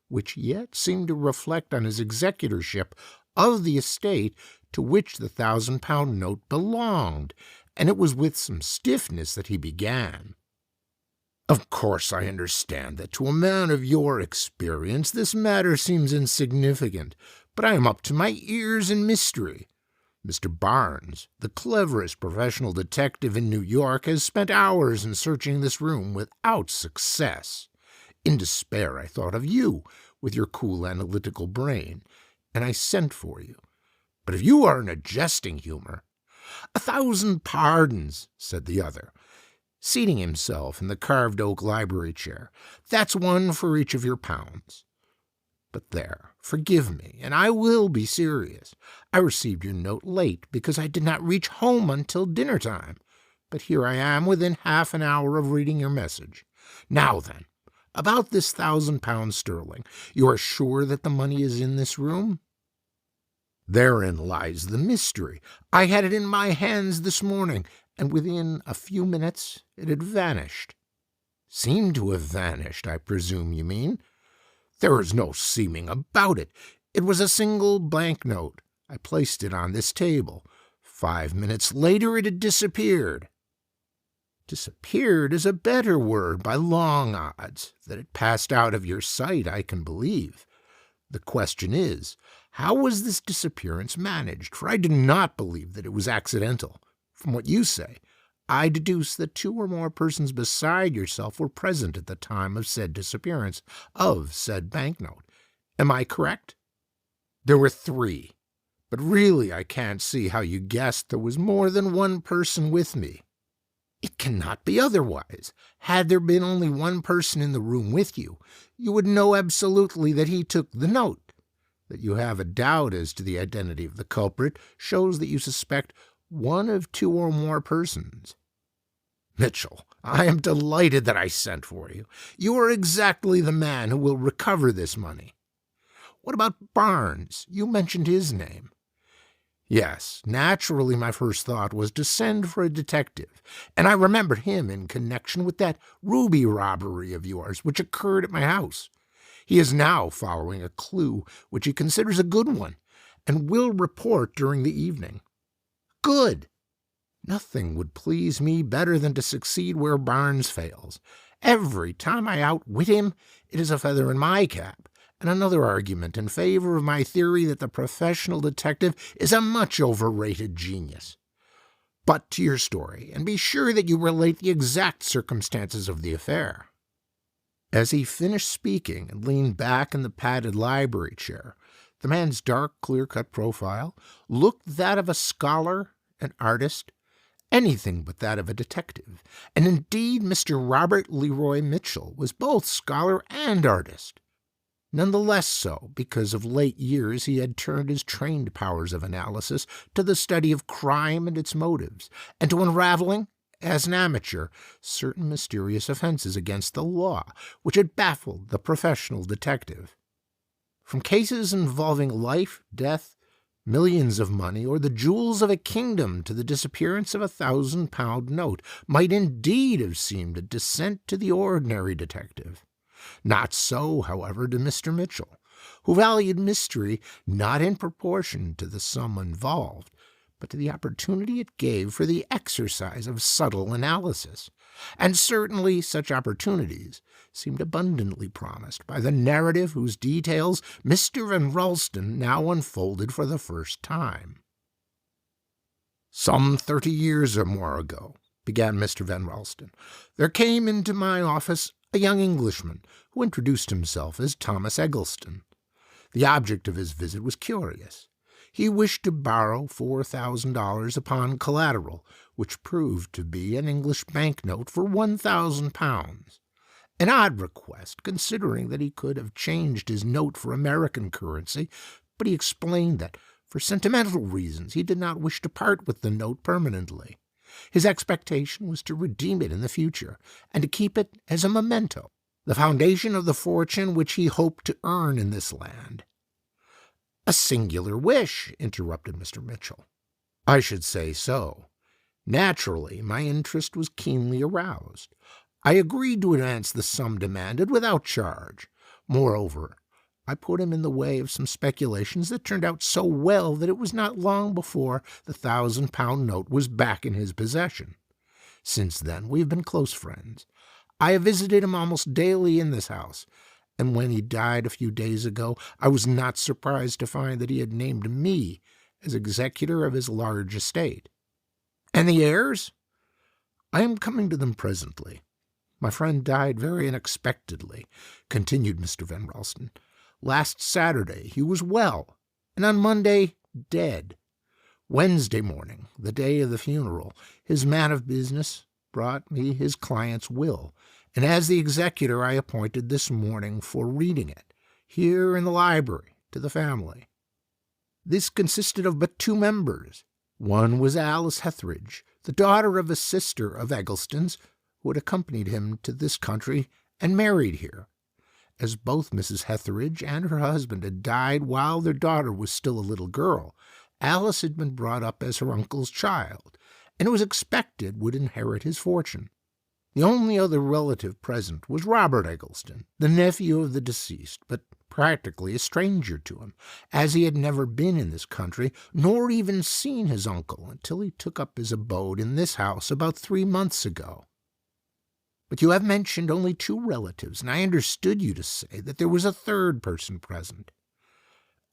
which yet seemed to reflect on his executorship of the estate to which the 1,000-pound note belonged, and it was with some stiffness that he began. Of course, I understand that to a man of your experience this matter seems insignificant, but I am up to my ears in mystery. Mr. Barnes, the cleverest professional detective in New York, has spent hours in searching this room without success. In despair, I thought of you, with your cool analytical brain, and I sent for you. But if you are in a jesting humor— 1,000 pardons, said the other. seating himself in the carved oak library chair. "That's one for each of your pounds. But there, forgive me, and I will be serious. I received your note late because I did not reach home until dinner time. But here I am within half an hour of reading your message. Now then, about this £1,000 sterling. You are sure that the money is in this room?" "Therein lies the mystery. I had it in my hands this morning, and within a few minutes it had vanished." "Seemed to have vanished, I presume you mean?" "There is no seeming about it. It was a single bank note. I placed it on this table. 5 minutes later it had disappeared." "Disappeared is a better word by long odds. That it passed out of your sight I can believe. The question is, how was this disappearance managed? For I do not believe that it was accidental. From what you say, I deduce that 2 or more persons beside yourself were present at the time of said disappearance of said banknote. Am I correct?" "There were 3. But really I can't see how you guessed there was more than one person with me." "It cannot be otherwise. Had there been only one person in the room with you, you would know absolutely that he took the note. That you have a doubt as to the identity of the culprit shows that you suspect one of 2 or more persons." "Mitchell, I am delighted that I sent for you. You are exactly the man who will recover this money. What about Barnes? You mentioned his name." "Yes, naturally my first thought was to send for a detective, and I remembered him in connection with that ruby robbery of yours which occurred at my house. He is now following a clue which he considers a good one, and will report during the evening." "Good! Nothing would please me better than to succeed where Barnes fails. Every time I outwit him, it is a feather in my cap, and another argument in favor of my theory that the professional detective is a much overrated genius. But to your story, and be sure that you relate the exact circumstances of the affair." As he finished speaking and leaned back in the padded library chair, the man's dark, clear-cut profile looked that of a scholar, an artist, anything but that of a detective, and indeed Mr. Robert Leroy Mitchell was both scholar and artist. None the less so because of late years he had turned his trained powers of analysis to the study of crime and its motives, and to unraveling, as an amateur, certain mysterious offenses against the law which had baffled the professional detective. From cases involving life, death, millions of money, or the jewels of a kingdom to the disappearance of a £1,000 note might indeed have seemed a descent to the ordinary detective. Not so, however, to Mr. Mitchell, who valued mystery not in proportion to the sum involved, but to the opportunity it gave for the exercise of subtle analysis, and certainly such opportunities seemed abundantly promised by the narrative whose details Mr. Van Ralston now unfolded for the first time. "Some 30 years or more ago," began Mr. Van Ralston, "there came into my office a young Englishman who introduced himself as Thomas Eggleston. The object of his visit was curious. He wished to borrow $4,000 upon collateral, which proved to be an English banknote for £1,000. An odd request, considering that he could have changed his note for American currency, but he explained that, for sentimental reasons, he did not wish to part with the note permanently. His expectation was to redeem it in the future, and to keep it as a memento, the foundation of the fortune which he hoped to earn in this land." "A singular wish," interrupted Mr. Mitchell. "I should say so. Naturally, my interest was keenly aroused. I agreed to advance the sum demanded without charge. Moreover, I put him in the way of some speculations that turned out so well that it was not long before the £1,000 note was back in his possession. Since then, we have been close friends. I have visited him almost daily in this house, and when he died a few days ago, I was not surprised to find that he had named me as executor of his large estate." "And the heirs?" "I am coming to them presently. My friend died very unexpectedly," continued Mr. Van Ralston. "Last Saturday he was well, and on Monday dead. Wednesday morning, the day of the funeral, his man of business, brought me his client's will, and as the executor I appointed this morning for reading it, here in the library, to the family. This consisted of but two members. One was Alice Hetheridge, the daughter of a sister of Eggleston's, who had accompanied him to this country and married here. As both Mrs. Hetheridge and her husband had died while their daughter was still a little girl, Alice had been brought up as her uncle's child, and it was expected would inherit his fortune. The only other relative present was Robert Eggleston, the nephew of the deceased, but practically a stranger to him, as he had never been in this country, nor even seen his uncle until he took up his abode in this house about 3 months ago. But you have mentioned only two relatives, and I understood you to say that there was a third person present.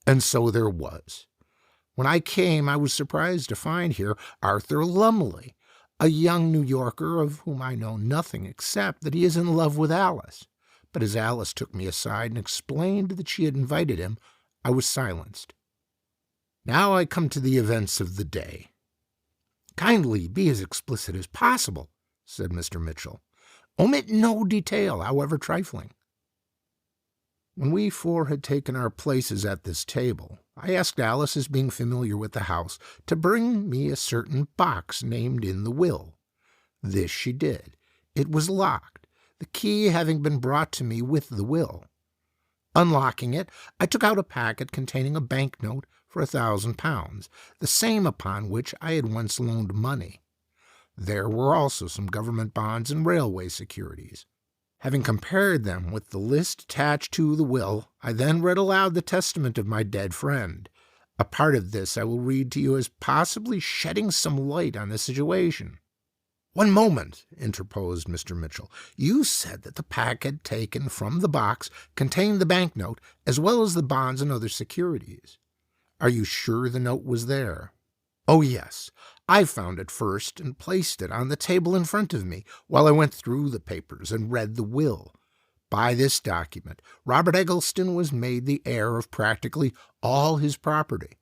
And so there was. When I came, I was surprised to find here Arthur Lumley, a young New Yorker of whom I know nothing except that he is in love with Alice. But as Alice took me aside and explained that she had invited him, I was silenced. Now I come to the events of the day. Kindly be as explicit as possible, said Mr. Mitchell. Omit no detail, however trifling. When we four had taken our places at this table, I asked Alice, as being familiar with the house, to bring me a certain box named in the will. This she did. It was locked, the key having been brought to me with the will. Unlocking it, I took out a packet containing a banknote for £1,000, the same upon which I had once loaned money. There were also some government bonds and railway securities. Having compared them with the list attached to the will, I then read aloud the testament of my dead friend. A part of this I will read to you as possibly shedding some light on the situation. One moment, interposed Mr. Mitchell. You said that the packet taken from the box contained the banknote as well as the bonds and other securities. Are you sure the note was there? Oh, yes. I found it first and placed it on the table in front of me while I went through the papers and read the will. By this document, Robert Eggleston was made the heir of practically all his property,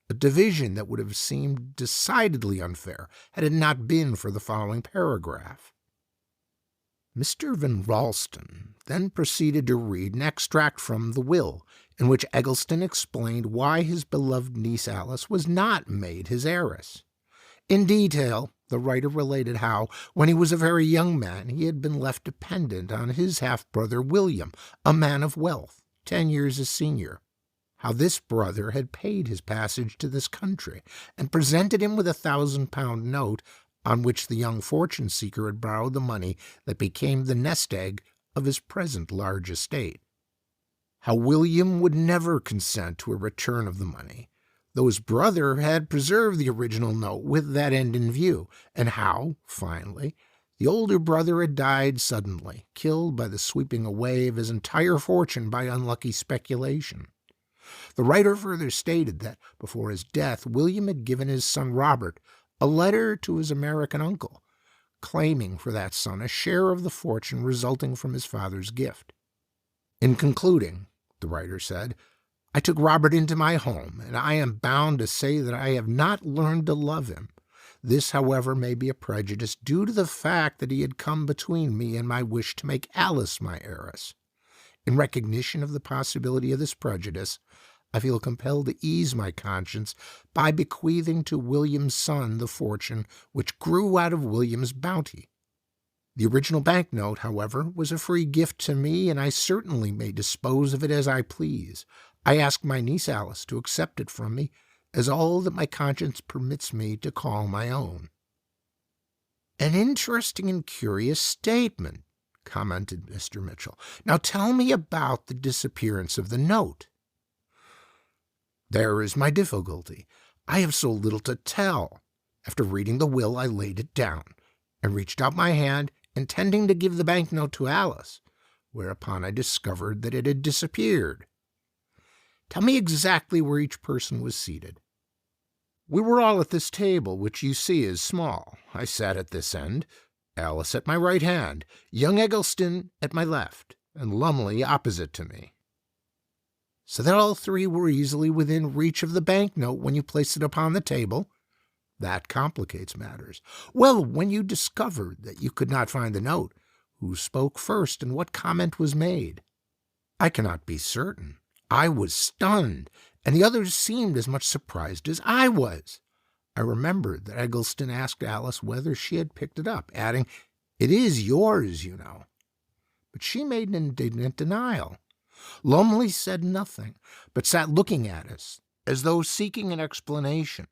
a division that would have seemed decidedly unfair had it not been for the following paragraph. Mr. Van Ralston then proceeded to read an extract from the will, in which Eggleston explained why his beloved niece Alice was not made his heiress. In detail, the writer related how, when he was a very young man, he had been left dependent on his half-brother William, a man of wealth, 10 years his senior. How this brother had paid his passage to this country, and presented him with £1,000 note, on which the young fortune-seeker had borrowed the money that became the nest-egg of his present large estate. How William would never consent to a return of the money, though his brother had preserved the original note with that end in view, and how, finally, the older brother had died suddenly, killed by the sweeping away of his entire fortune by unlucky speculation. The writer further stated that, before his death, William had given his son Robert a letter to his American uncle, claiming for that son a share of the fortune resulting from his father's gift. In concluding, the writer said, I took Robert into my home, and I am bound to say that I have not learned to love him. This, however, may be a prejudice due to the fact that he had come between me and my wish to make Alice my heiress. In recognition of the possibility of this prejudice, I feel compelled to ease my conscience by bequeathing to William's son the fortune which grew out of William's bounty. The original banknote, however, was a free gift to me, and I certainly may dispose of it as I please. I ask my niece Alice to accept it from me as all that my conscience permits me to call my own. An interesting and curious statement, commented Mr. Mitchell. Now tell me about the disappearance of the note. There is my difficulty. I have so little to tell. After reading the will, I laid it down, and reached out my hand, intending to give the banknote to Alice, whereupon I discovered that it had disappeared. Tell me exactly where each person was seated. We were all at this table, which you see is small. I sat at this end, Alice at my right hand, young Eggleston at my left, and Lumley opposite to me. So that all three were easily within reach of the banknote when you placed it upon the table? That complicates matters. Well, when you discovered that you could not find the note, who spoke first and what comment was made? I cannot be certain. I was stunned, and the others seemed as much surprised as I was. I remembered that Eggleston asked Alice whether she had picked it up, adding, "It is yours, you know." But she made an indignant denial. Lumley said nothing, but sat looking at us, as though seeking an explanation.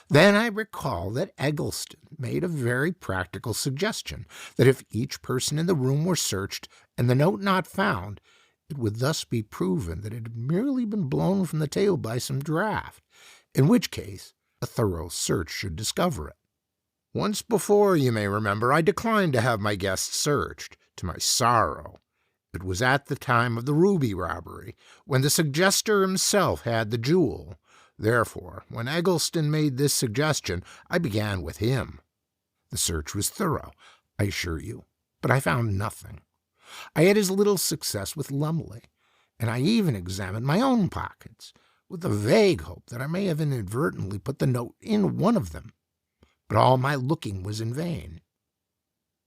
Then I recall that Eggleston made a very practical suggestion, that if each person in the room were searched and the note not found, it would thus be proven that it had merely been blown from the table by some draught, in which case a thorough search should discover it. Once before, you may remember, I declined to have my guests searched, to my sorrow. It was at the time of the ruby robbery, when the suggester himself had the jewel. Therefore, when Eggleston made this suggestion, I began with him. The search was thorough, I assure you, but I found nothing. I had as little success with Lumley, and I even examined my own pockets, with the vague hope that I may have inadvertently put the note in one of them. But all my looking was in vain.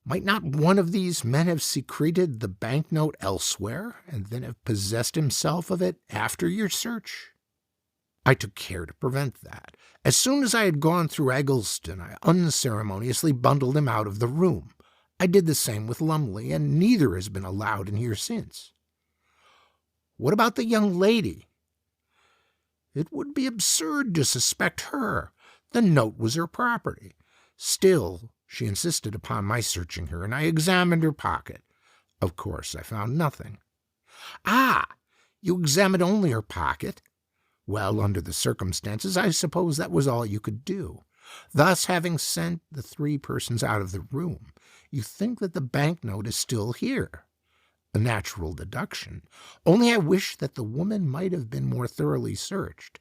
Might not one of these men have secreted the banknote elsewhere, and then have possessed himself of it after your search? I took care to prevent that. As soon as I had gone through Eggleston, I unceremoniously bundled him out of the room. I did the same with Lumley, and neither has been allowed in here since. What about the young lady? It would be absurd to suspect her. The note was her property. Still, she insisted upon my searching her, and I examined her pocket. Of course, I found nothing. Ah, you examined only her pocket? Well, under the circumstances, I suppose that was all you could do. Thus, having sent the three persons out of the room, you think that the banknote is still here. A natural deduction. Only I wish that the woman might have been more thoroughly searched.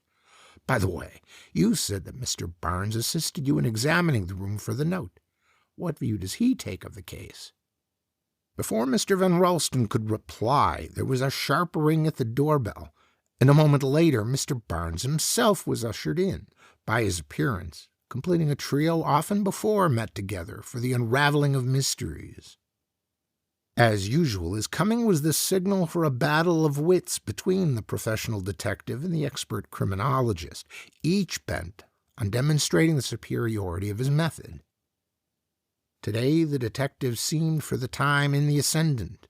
By the way, you said that Mr. Barnes assisted you in examining the room for the note. What view does he take of the case? Before Mr. Van Ralston could reply, there was a sharp ring at the doorbell, and a moment later Mr. Barnes himself was ushered in, by his appearance, completing a trio often before met together for the unraveling of mysteries. As usual, his coming was the signal for a battle of wits between the professional detective and the expert criminologist, each bent on demonstrating the superiority of his method. Today the detective seemed for the time in the ascendant.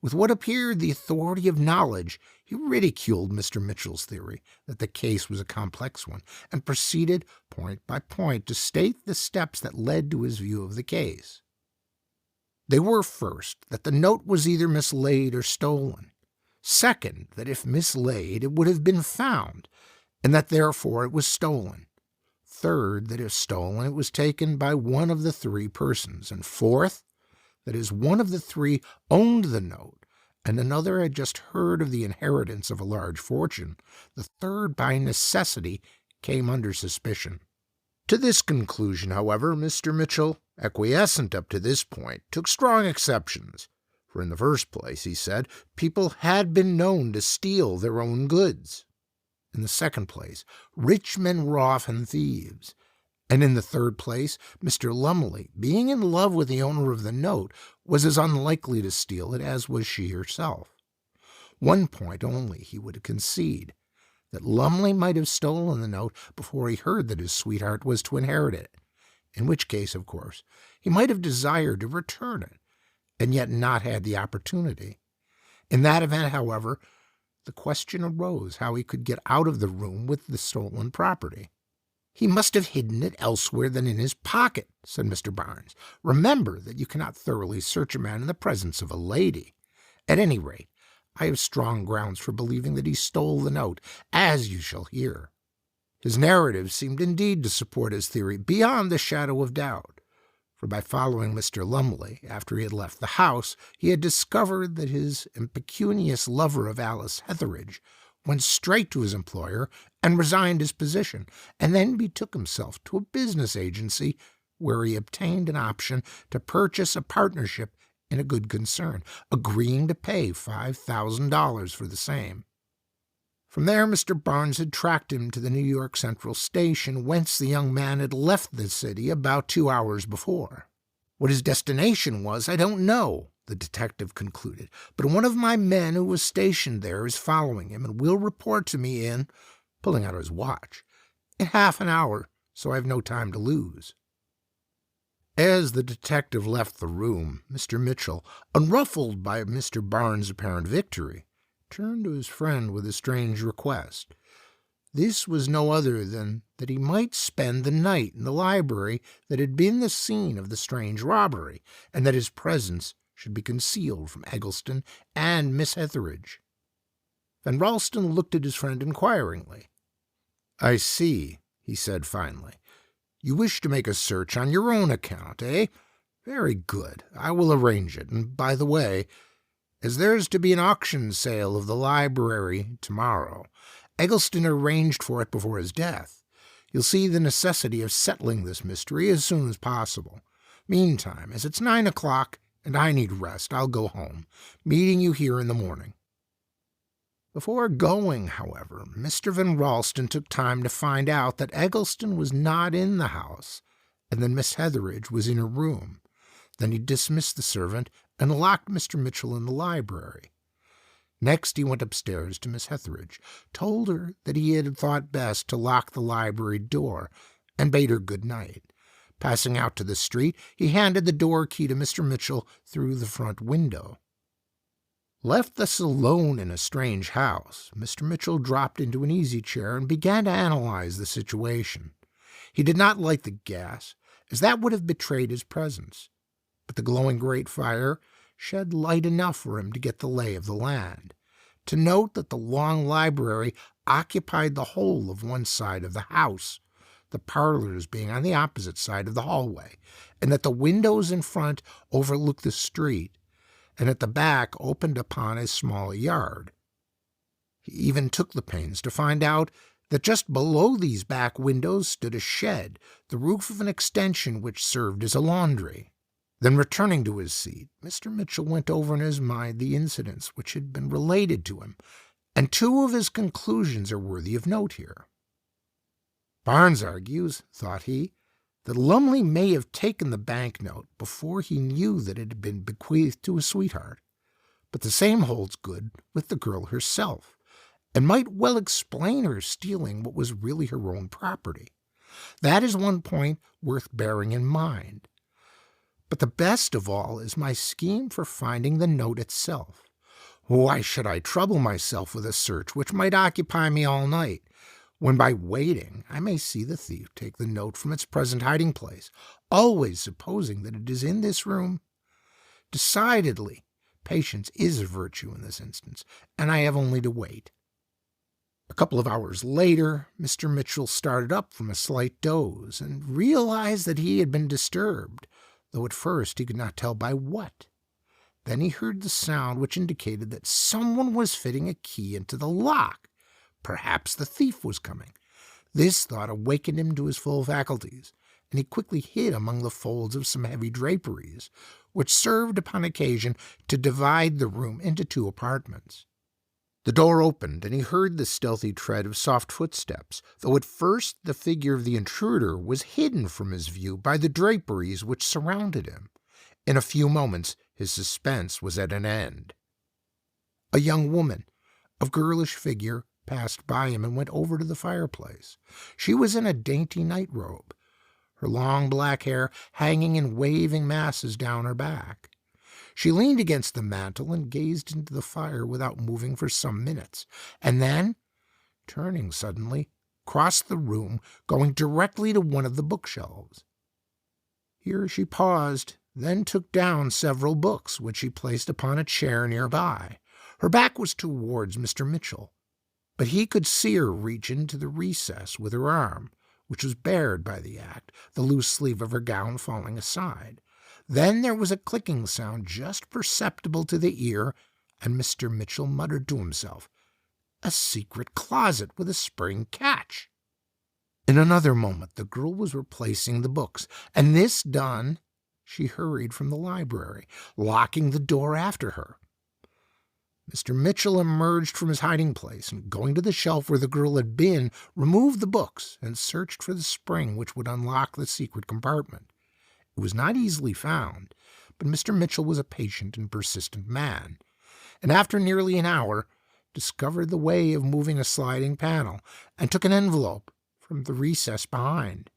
With what appeared the authority of knowledge, he ridiculed Mr. Mitchell's theory that the case was a complex one, and proceeded, point by point, to state the steps that led to his view of the case. They were, first, that the note was either mislaid or stolen. Second, that if mislaid, it would have been found, and that therefore it was stolen. Third, that if stolen, it was taken by one of the three persons. And fourth, that as one of the three owned the note, and another had just heard of the inheritance of a large fortune, the third, by necessity, came under suspicion. To this conclusion, however, Mr. Mitchell, acquiescent up to this point, took strong exceptions. For in the first place, he said, people had been known to steal their own goods. In the second place, rich men were often thieves. And in the third place, Mr. Lumley, being in love with the owner of the note, was as unlikely to steal it as was she herself. One point only he would concede, that Lumley might have stolen the note before he heard that his sweetheart was to inherit it, in which case, of course, he might have desired to return it, and yet not had the opportunity. In that event, however, the question arose how he could get out of the room with the stolen property. He must have hidden it elsewhere than in his pocket, said Mr. Barnes. Remember that you cannot thoroughly search a man in the presence of a lady. At any rate, I have strong grounds for believing that he stole the note, as you shall hear. His narrative seemed indeed to support his theory beyond the shadow of doubt, for by following Mr. Lumley after he had left the house, he had discovered that his impecunious lover of Alice Hetheridge went straight to his employer and resigned his position, and then betook himself to a business agency where he obtained an option to purchase a partnership in a good concern, agreeing to pay $5,000 for the same. From there, Mr. Barnes had tracked him to the New York Central Station, whence the young man had left the city about 2 hours before. What his destination was, I don't know, the detective concluded, but one of my men who was stationed there is following him and will report to me in, pulling out his watch, in half an hour, so I have no time to lose. As the detective left the room, Mr. Mitchell, unruffled by Mr. Barnes' apparent victory, turned to his friend with a strange request. This was no other than that he might spend the night in the library that had been the scene of the strange robbery, and that his presence should be concealed from Eggleston and Miss Etheridge. Van Ralston looked at his friend inquiringly. "I see," he said finally. "You wish to make a search on your own account, eh? Very good. I will arrange it. And by the way, as there's to be an auction sale of the library tomorrow, Eggleston arranged for it before his death. You'll see the necessity of settling this mystery as soon as possible. Meantime, as it's 9 o'clock and I need rest, I'll go home, meeting you here in the morning." Before going, however, Mr. Van Ralston took time to find out that Eggleston was not in the house, and that Miss Etheridge was in her room. Then he dismissed the servant and locked Mr. Mitchell in the library. Next he went upstairs to Miss Etheridge, told her that he had thought best to lock the library door, and bade her good night. Passing out to the street, he handed the door key to Mr. Mitchell through the front window. Left thus alone in a strange house, Mr. Mitchell dropped into an easy-chair and began to analyze the situation. He did not light the gas, as that would have betrayed his presence, but the glowing grate fire shed light enough for him to get the lay of the land, to note that the long library occupied the whole of one side of the house, the parlors being on the opposite side of the hallway, and that the windows in front overlooked the street, and at the back opened upon a small yard. He even took the pains to find out that just below these back windows stood a shed, the roof of an extension which served as a laundry. Then, returning to his seat, Mr. Mitchell went over in his mind the incidents which had been related to him, and 2 of his conclusions are worthy of note here. Barnes argues, thought he, that Lumley may have taken the banknote before he knew that it had been bequeathed to a sweetheart, but the same holds good with the girl herself, and might well explain her stealing what was really her own property. That is one point worth bearing in mind. But the best of all is my scheme for finding the note itself. Why should I trouble myself with a search which might occupy me all night, when by waiting I may see the thief take the note from its present hiding place, always supposing that it is in this room? Decidedly, patience is a virtue in this instance, and I have only to wait. A couple of hours later, Mr. Mitchell started up from a slight doze, and realized that he had been disturbed, though at first he could not tell by what. Then he heard the sound which indicated that someone was fitting a key into the lock. Perhaps the thief was coming. This thought awakened him to his full faculties, and he quickly hid among the folds of some heavy draperies, which served upon occasion to divide the room into 2 apartments. The door opened, and he heard the stealthy tread of soft footsteps, though at first the figure of the intruder was hidden from his view by the draperies which surrounded him. In a few moments his suspense was at an end. A young woman, of girlish figure, passed by him and went over to the fireplace. She was in a dainty night-robe, her long black hair hanging in waving masses down her back. She leaned against the mantel and gazed into the fire without moving for some minutes, and then, turning suddenly, crossed the room, going directly to one of the bookshelves. Here she paused, then took down several books, which she placed upon a chair nearby. Her back was towards Mr. Mitchell, but he could see her reach into the recess with her arm, which was bared by the act, the loose sleeve of her gown falling aside. Then there was a clicking sound just perceptible to the ear, and Mr. Mitchell muttered to himself, "A secret closet with a spring catch." In another moment the girl was replacing the books, and this done, she hurried from the library, locking the door after her. Mr. Mitchell emerged from his hiding place and, going to the shelf where the girl had been, removed the books and searched for the spring which would unlock the secret compartment. It was not easily found, but Mr. Mitchell was a patient and persistent man, and after nearly an hour discovered the way of moving a sliding panel and took an envelope from the recess behind.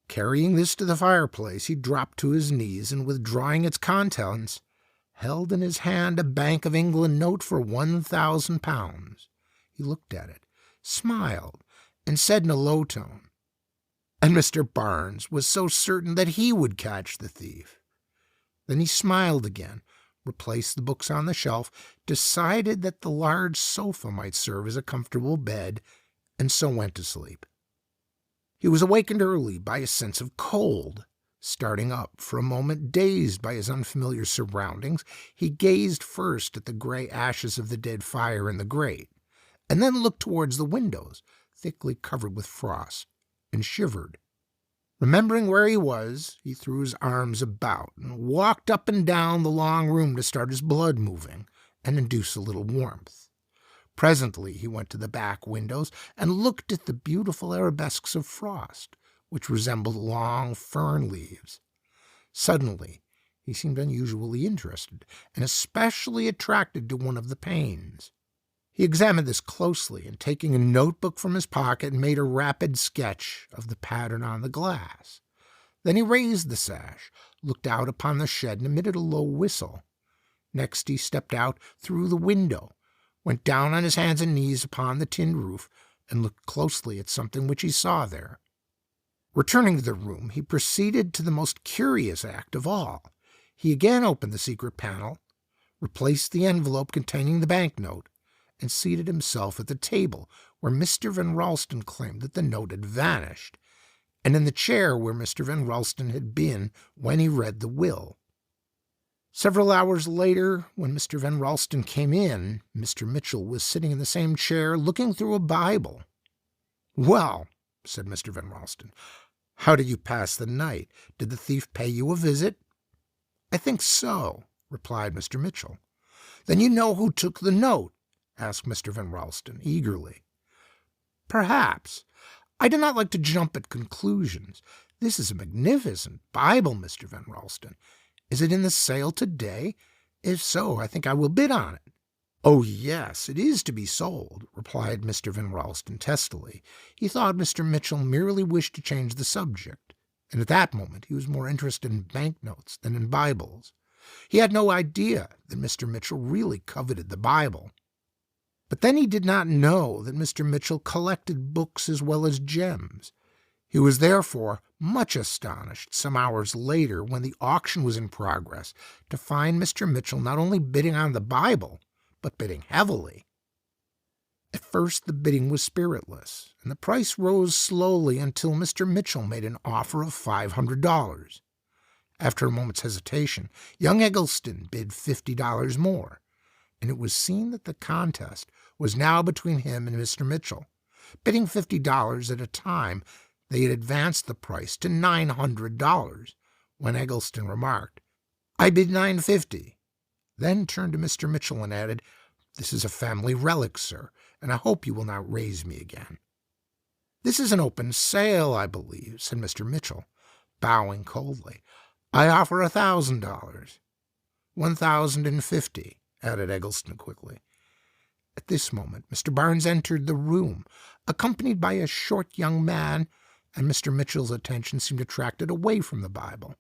Carrying this to the fireplace, he dropped to his knees and, withdrawing its contents, held in his hand a Bank of England note for £1,000. He looked at it, smiled, and said in a low tone, "And Mr. Barnes was so certain that he would catch the thief." Then he smiled again, replaced the books on the shelf, decided that the large sofa might serve as a comfortable bed, and so went to sleep. He was awakened early by a sense of cold. Starting up, for a moment dazed by his unfamiliar surroundings, he gazed first at the gray ashes of the dead fire in the grate, and then looked towards the windows, thickly covered with frost, and shivered. Remembering where he was, he threw his arms about and walked up and down the long room to start his blood moving and induce a little warmth. Presently he went to the back windows and looked at the beautiful arabesques of frost, which resembled long fern leaves. Suddenly, he seemed unusually interested, and especially attracted to one of the panes. He examined this closely, and taking a notebook from his pocket, made a rapid sketch of the pattern on the glass. Then he raised the sash, looked out upon the shed, and emitted a low whistle. Next he stepped out through the window, went down on his hands and knees upon the tin roof, and looked closely at something which he saw there. Returning to the room, he proceeded to the most curious act of all. He again opened the secret panel, replaced the envelope containing the banknote, and seated himself at the table where Mr. Van Ralston claimed that the note had vanished, and in the chair where Mr. Van Ralston had been when he read the will. Several hours later, when Mr. Van Ralston came in, Mr. Mitchell was sitting in the same chair looking through a Bible. "Well," said Mr. Van Ralston, "how did you pass the night? Did the thief pay you a visit?" "I think so," replied Mr. Mitchell. "Then you know who took the note?" asked Mr. Van Ralston eagerly. "Perhaps. I do not like to jump at conclusions. This is a magnificent Bible, Mr. Van Ralston. Is it in the sale today? If so, I think I will bid on it." "Oh, yes, it is to be sold," replied Mr. Van Ralston testily. He thought Mr. Mitchell merely wished to change the subject, and at that moment he was more interested in banknotes than in Bibles. He had no idea that Mr. Mitchell really coveted the Bible. But then he did not know that Mr. Mitchell collected books as well as gems. He was therefore much astonished some hours later, when the auction was in progress, to find Mr. Mitchell not only bidding on the Bible, but bidding heavily. At first the bidding was spiritless, and the price rose slowly until Mr. Mitchell made an offer of $500. After a moment's hesitation, young Eggleston bid $50 more, and it was seen that the contest was now between him and Mr. Mitchell. Bidding $50 at a time, they had advanced the price to $900, when Eggleston remarked, "I bid $950. Then turned to Mr. Mitchell and added, "This is a family relic, sir, and I hope you will not raise me again." "This is an open sale, I believe," said Mr. Mitchell, bowing coldly. "I offer $1,000. $1,050, added Eggleston quickly. At this moment Mr. Barnes entered the room, accompanied by a short young man, and Mr. Mitchell's attention seemed attracted away from the Bible.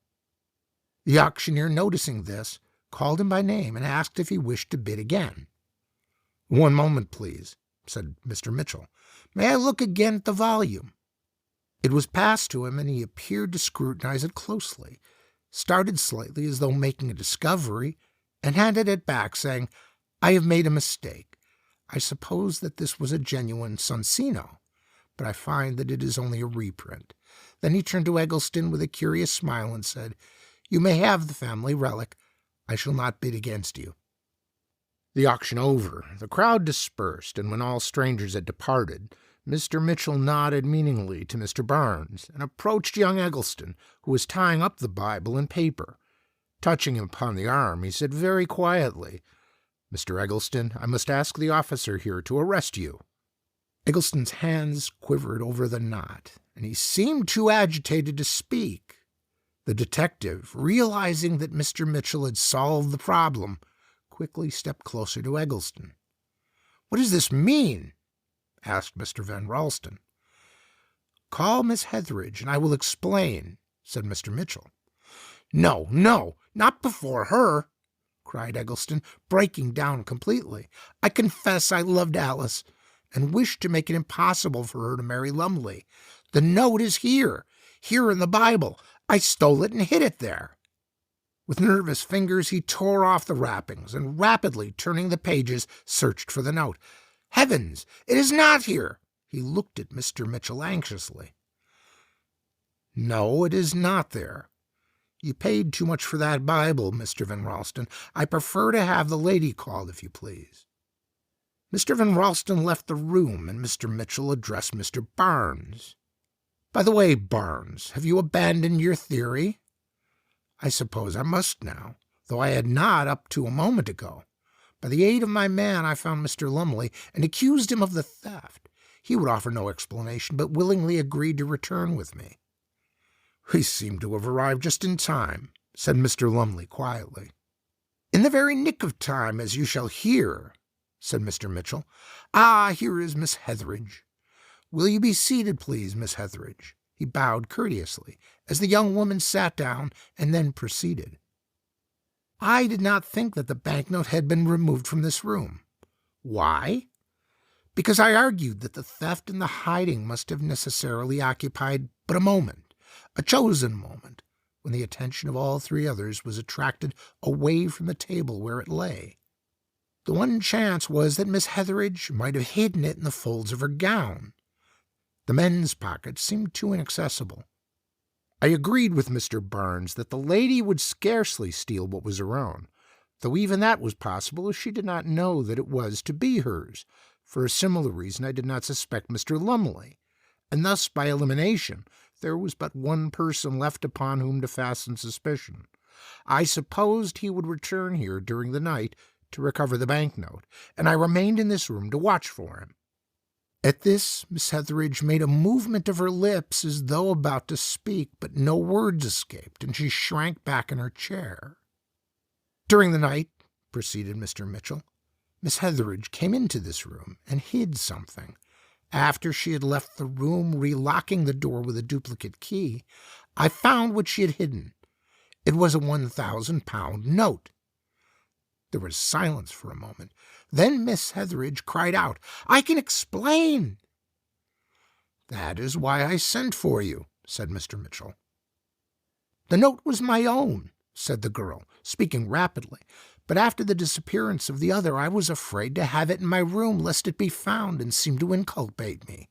The auctioneer, noticing this, called him by name and asked if he wished to bid again. "One moment, please," said Mr. Mitchell. "May I look again at the volume?" It was passed to him, and he appeared to scrutinize it closely, started slightly as though making a discovery, and handed it back, saying, "I have made a mistake. I suppose that this was a genuine Soncino, but I find that it is only a reprint." Then he turned to Eggleston with a curious smile and said, "You may have the family relic. I shall not bid against you." The auction over, the crowd dispersed, and when all strangers had departed, Mr. Mitchell nodded meaningly to Mr. Barnes and approached young Eggleston, who was tying up the Bible in paper. Touching him upon the arm, he said very quietly, Mr. Eggleston, I must ask the officer here to arrest you." Eggleston's hands quivered over the knot, and he seemed too agitated to speak. The detective, realizing that Mr. Mitchell had solved the problem, quickly stepped closer to Eggleston. "What does this mean?" asked Mr. Van Ralston. "Call Miss Hetheridge, and I will explain," said Mr. Mitchell. "No, no, not before her," cried Eggleston, breaking down completely. "I confess I loved Alice, and wished to make it impossible for her to marry Lumley. The note is here in the Bible. I stole it and hid it there." With nervous fingers, he tore off the wrappings, and rapidly turning the pages, searched for the note. "Heavens, it is not here!" He looked at Mr. Mitchell anxiously. "No, it is not there. You paid too much for that Bible, Mr. Van Ralston. I prefer to have the lady called, if you please." Mr. Van Ralston left the room, and Mr. Mitchell addressed Mr. Barnes. "By the way, Barnes, have you abandoned your theory?" "I suppose I must now, though I had not up to a moment ago. By the aid of my man, I found Mr. Lumley and accused him of the theft. He would offer no explanation, but willingly agreed to return with me." "We seem to have arrived just in time," said Mr. Lumley quietly. "In the very nick of time, as you shall hear," said Mr. Mitchell. "Ah, here is Miss Hetheridge. Will you be seated, please, Miss Hetheridge?" He bowed courteously as the young woman sat down, and then proceeded. "I did not think that the banknote had been removed from this room. Why? Because I argued that the theft and the hiding must have necessarily occupied but a moment, a chosen moment, when the attention of all three others was attracted away from the table where it lay. The one chance was that Miss Hetheridge might have hidden it in the folds of her gown. The men's pockets seemed too inaccessible. I agreed with Mr. Barnes that the lady would scarcely steal what was her own, though even that was possible if she did not know that it was to be hers. For a similar reason, I did not suspect Mr. Lumley, and thus, by elimination, there was but one person left upon whom to fasten suspicion. I supposed he would return here during the night to recover the banknote, and I remained in this room to watch for him." At this, Miss Hetheridge made a movement of her lips as though about to speak, but no words escaped, and she shrank back in her chair. "During the night," proceeded Mr. Mitchell, "Miss Hetheridge came into this room and hid something. After she had left the room, relocking the door with a duplicate key, I found what she had hidden. It was a £1,000 note." There was silence for a moment. Then Miss Hetheridge cried out, "I can explain." "That is why I sent for you," said Mr. Mitchell. "The note was my own," said the girl, speaking rapidly. "But after the disappearance of the other, I was afraid to have it in my room lest it be found and seem to inculpate me.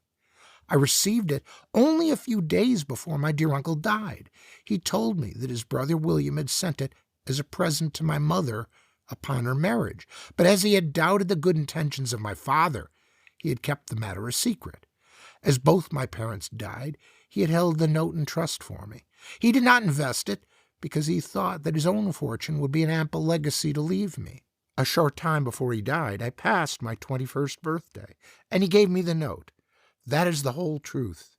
I received it only a few days before my dear uncle died. He told me that his brother William had sent it as a present to my mother upon her marriage, but as he had doubted the good intentions of my father, he had kept the matter a secret. As both my parents died, he had held the note in trust for me. He did not invest it, because he thought that his own fortune would be an ample legacy to leave me. A short time before he died, I passed my 21st birthday, and he gave me the note. That is the whole truth."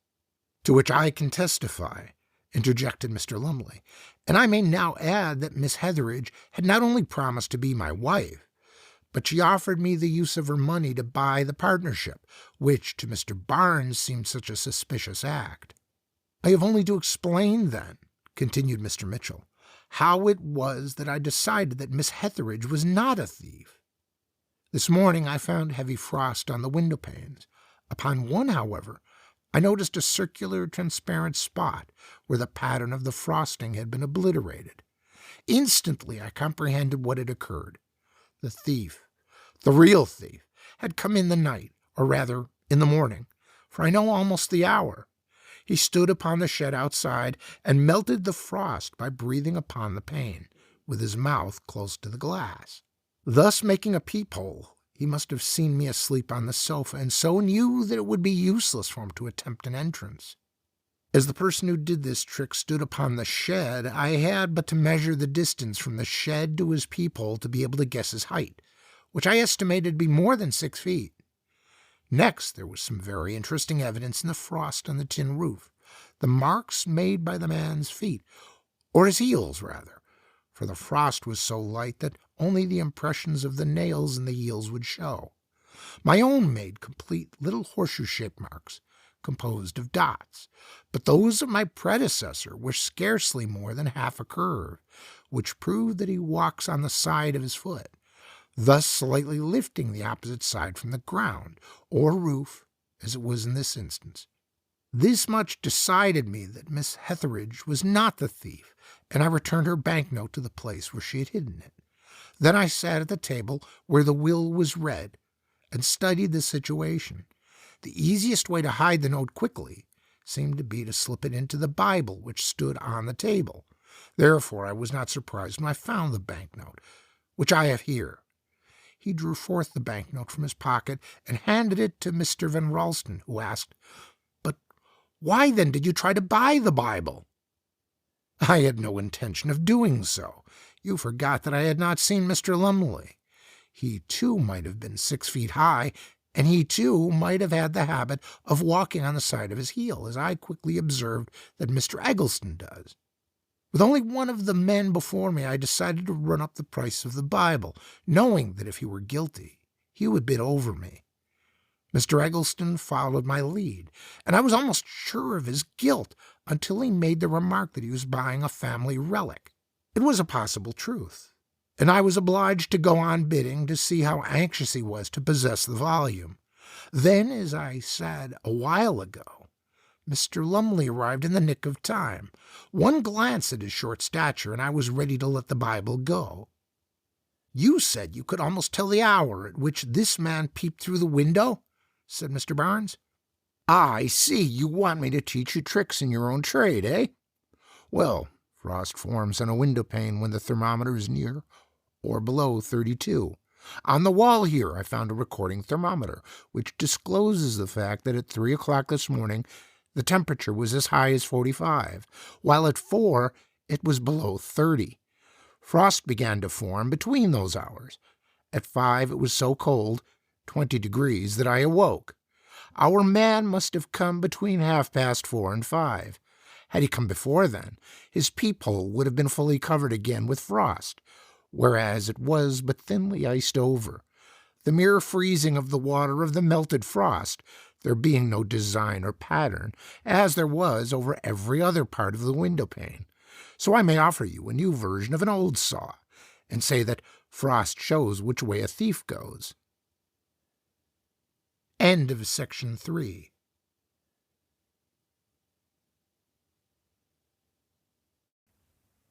"To which I can testify," interjected Mr. Lumley, "and I may now add that Miss Hetheridge had not only promised to be my wife, but she offered me the use of her money to buy the partnership, which to Mr. Barnes seemed such a suspicious act. I have only to explain, then," continued Mr. Mitchell, "how it was that I decided that Miss Hetheridge was not a thief. This morning I found heavy frost on the window panes. Upon one, however, I noticed a circular transparent spot where the pattern of the frosting had been obliterated. Instantly I comprehended what had occurred. The thief, the real thief, had come in the night, or rather in the morning, for I know almost the hour. He stood upon the shed outside and melted the frost by breathing upon the pane, with his mouth close to the glass. Thus making a peephole, he must have seen me asleep on the sofa, and so knew that it would be useless for him to attempt an entrance. As the person who did this trick stood upon the shed, I had but to measure the distance from the shed to his peephole to be able to guess his height, which I estimated to be more than 6 feet. Next, there was some very interesting evidence in the frost on the tin roof, the marks made by the man's feet, or his heels, rather, for the frost was so light that only the impressions of the nails in the heels would show. My own made complete little horseshoe-shaped marks, composed of dots, but those of my predecessor were scarcely more than half a curve, which proved that he walks on the side of his foot, thus slightly lifting the opposite side from the ground, or roof, as it was in this instance. This much decided me that Miss Hetheridge was not the thief, and I returned her banknote to the place where she had hidden it. Then I sat at the table where the will was read, and studied the situation. The easiest way to hide the note quickly seemed to be to slip it into the Bible which stood on the table. Therefore I was not surprised when I found the banknote, which I have here. He drew forth the banknote from his pocket and handed it to Mr. Van Ralston, who asked, "But why then did you try to buy the Bible?" "I had no intention of doing so. You forgot that I had not seen Mr. Lumley. He, too, might have been 6 feet high, and he, too, might have had the habit of walking on the side of his heel, as I quickly observed that Mr. Eggleston does. With only one of the men before me, I decided to run up the price of the Bible, knowing that if he were guilty, he would bid over me. Mr. Eggleston followed my lead, and I was almost sure of his guilt until he made the remark that he was buying a family relic. It was a possible truth, and I was obliged to go on bidding to see how anxious he was to possess the volume. Then, as I said a while ago, Mr. Lumley arrived in the nick of time. One glance at his short stature, and I was ready to let the Bible go. "You said you could almost tell the hour at which this man peeped through the window?" said Mr. Barnes. "Ah, I see. You want me to teach you tricks in your own trade, eh? Well, frost forms on a window pane when the thermometer is near or below 32. On the wall here I found a recording thermometer, which discloses the fact that at 3 o'clock this morning the temperature was as high as 45, while at 4 it was below 30. Frost began to form between those hours. At 5 it was so cold, 20 degrees, that I awoke. Our man must have come between 4:30 and 5. Had he come before then, his peephole would have been fully covered again with frost, whereas it was but thinly iced over, the mere freezing of the water of the melted frost, there being no design or pattern, as there was over every other part of the window pane. So I may offer you a new version of an old saw, and say that frost shows which way a thief goes. End of section 3.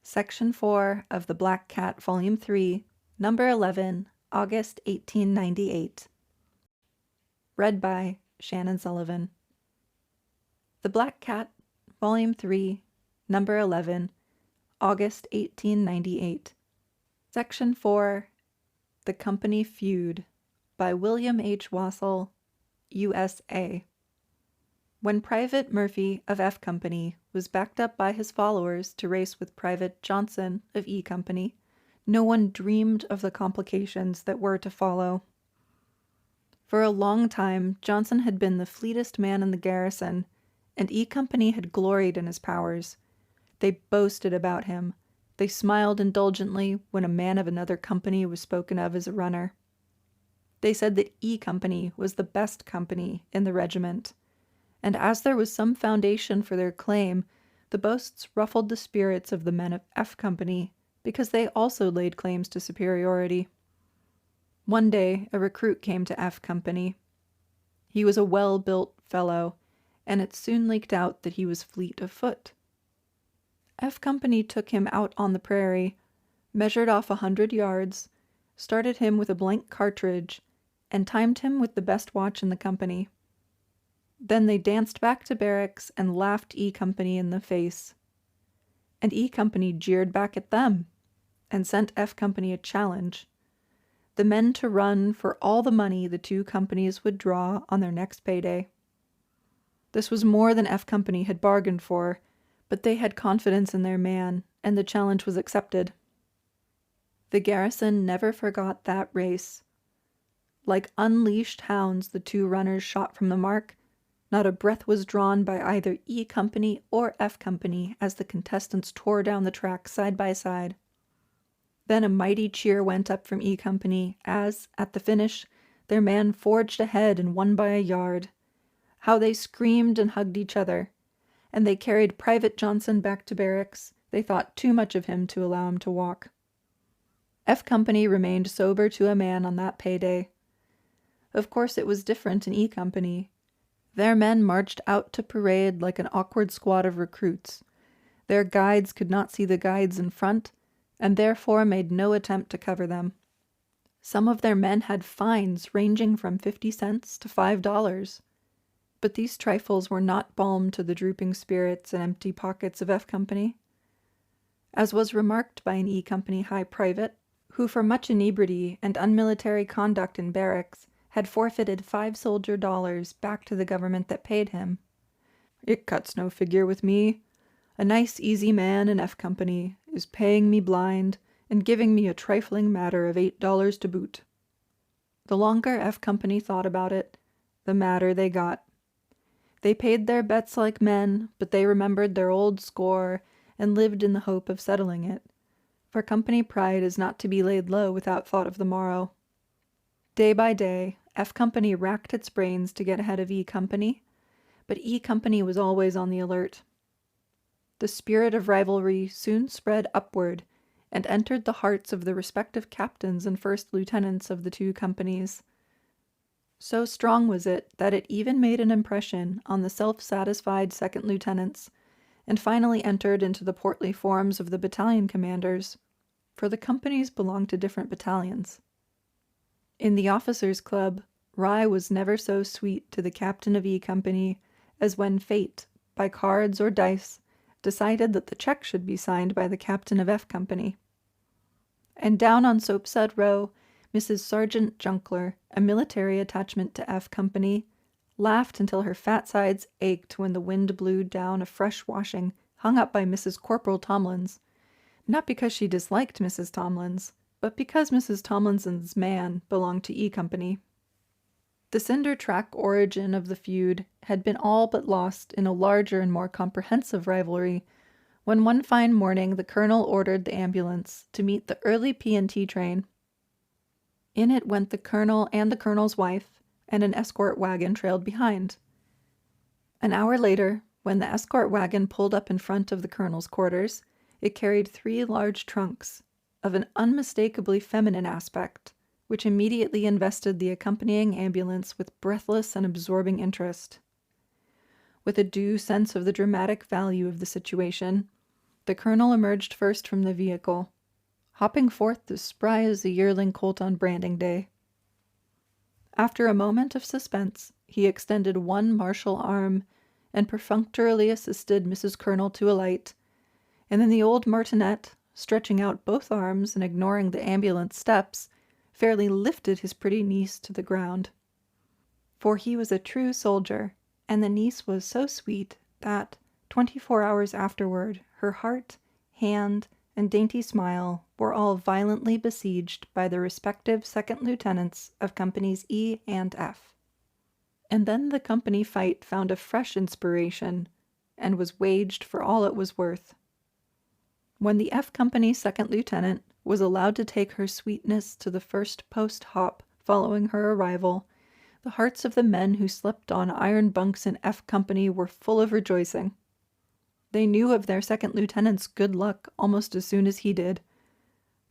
Section 4 of The Black Cat, Volume 3, Number 11, August 1898. Read by Shannon Sullivan. The Black Cat, Volume 3, Number 11, August 1898. Section 4, The Company Feud, by William H. Wassell, USA. When Private Murphy of F Company was backed up by his followers to race with Private Johnson of E Company, no one dreamed of the complications that were to follow. For a long time, Johnson had been the fleetest man in the garrison, and E Company had gloried in his powers. They boasted about him. They smiled indulgently when a man of another company was spoken of as a runner. They said that E Company was the best company in the regiment, and as there was some foundation for their claim, the boasts ruffled the spirits of the men of F Company, because they also laid claims to superiority. One day a recruit came to F Company. He was a well-built fellow, and it soon leaked out that he was fleet of foot. F Company took him out on the prairie, measured off 100 yards, started him with a blank cartridge, and timed him with the best watch in the company. Then they danced back to barracks and laughed E Company in the face. And E Company jeered back at them, and sent F Company a challenge: the men to run for all the money the two companies would draw on their next payday. This was more than F Company had bargained for, but they had confidence in their man, and the challenge was accepted. The garrison never forgot that race. Like unleashed hounds, the two runners shot from the mark. Not a breath was drawn by either E Company or F Company as the contestants tore down the track side by side. Then a mighty cheer went up from E Company as, at the finish, their man forged ahead and won by a yard. How they screamed and hugged each other. And they carried Private Johnson back to barracks. They thought too much of him to allow him to walk. F Company remained sober to a man on that payday. Of course it was different in E Company. Their men marched out to parade like an awkward squad of recruits. Their guides could not see the guides in front, and therefore made no attempt to cover them. Some of their men had fines ranging from 50 cents to $5. But these trifles were not balm to the drooping spirits and empty pockets of F Company. As was remarked by an E Company high private, who for much inebriety and unmilitary conduct in barracks had forfeited 5 soldier dollars back to the government that paid him. "It cuts no figure with me. A nice easy man in F Company is paying me blind and giving me a trifling matter of $8 to boot." The longer F Company thought about it, the madder they got. They paid their bets like men, but they remembered their old score and lived in the hope of settling it, for company pride is not to be laid low without thought of the morrow. Day by day, F Company racked its brains to get ahead of E Company, but E Company was always on the alert. The spirit of rivalry soon spread upward and entered the hearts of the respective captains and first lieutenants of the two companies. So strong was it that it even made an impression on the self-satisfied second lieutenants, and finally entered into the portly forms of the battalion commanders, for the companies belonged to different battalions. In the officers' club, rye was never so sweet to the captain of E Company as when fate, by cards or dice, decided that the check should be signed by the captain of F Company. And down on Soapsud Row, Mrs. Sergeant Junkler, a military attachment to F Company, laughed until her fat sides ached when the wind blew down a fresh washing hung up by Mrs. Corporal Tomlins, not because she disliked Mrs. Tomlins, but because Mrs. Tomlinson's man belonged to E Company. The cinder track origin of the feud had been all but lost in a larger and more comprehensive rivalry when one fine morning the colonel ordered the ambulance to meet the early P&T train. In it went the colonel and the colonel's wife, and an escort wagon trailed behind. An hour later, when the escort wagon pulled up in front of the colonel's quarters, it carried 3 large trunks, of an unmistakably feminine aspect, which immediately invested the accompanying ambulance with breathless and absorbing interest. With a due sense of the dramatic value of the situation, the colonel emerged first from the vehicle, hopping forth as spry as the yearling colt on branding day. After a moment of suspense, he extended one martial arm and perfunctorily assisted Mrs. Colonel to alight, and then the old martinet, stretching out both arms and ignoring the ambulance steps, fairly lifted his pretty niece to the ground. For he was a true soldier, and the niece was so sweet that, 24 hours afterward, her heart, hand, and dainty smile were all violently besieged by the respective second lieutenants of companies E and F. And then the company fight found a fresh inspiration, and was waged for all it was worth. When the F Company second lieutenant was allowed to take her sweetness to the first post hop following her arrival, the hearts of the men who slept on iron bunks in F Company were full of rejoicing. They knew of their second lieutenant's good luck almost as soon as he did.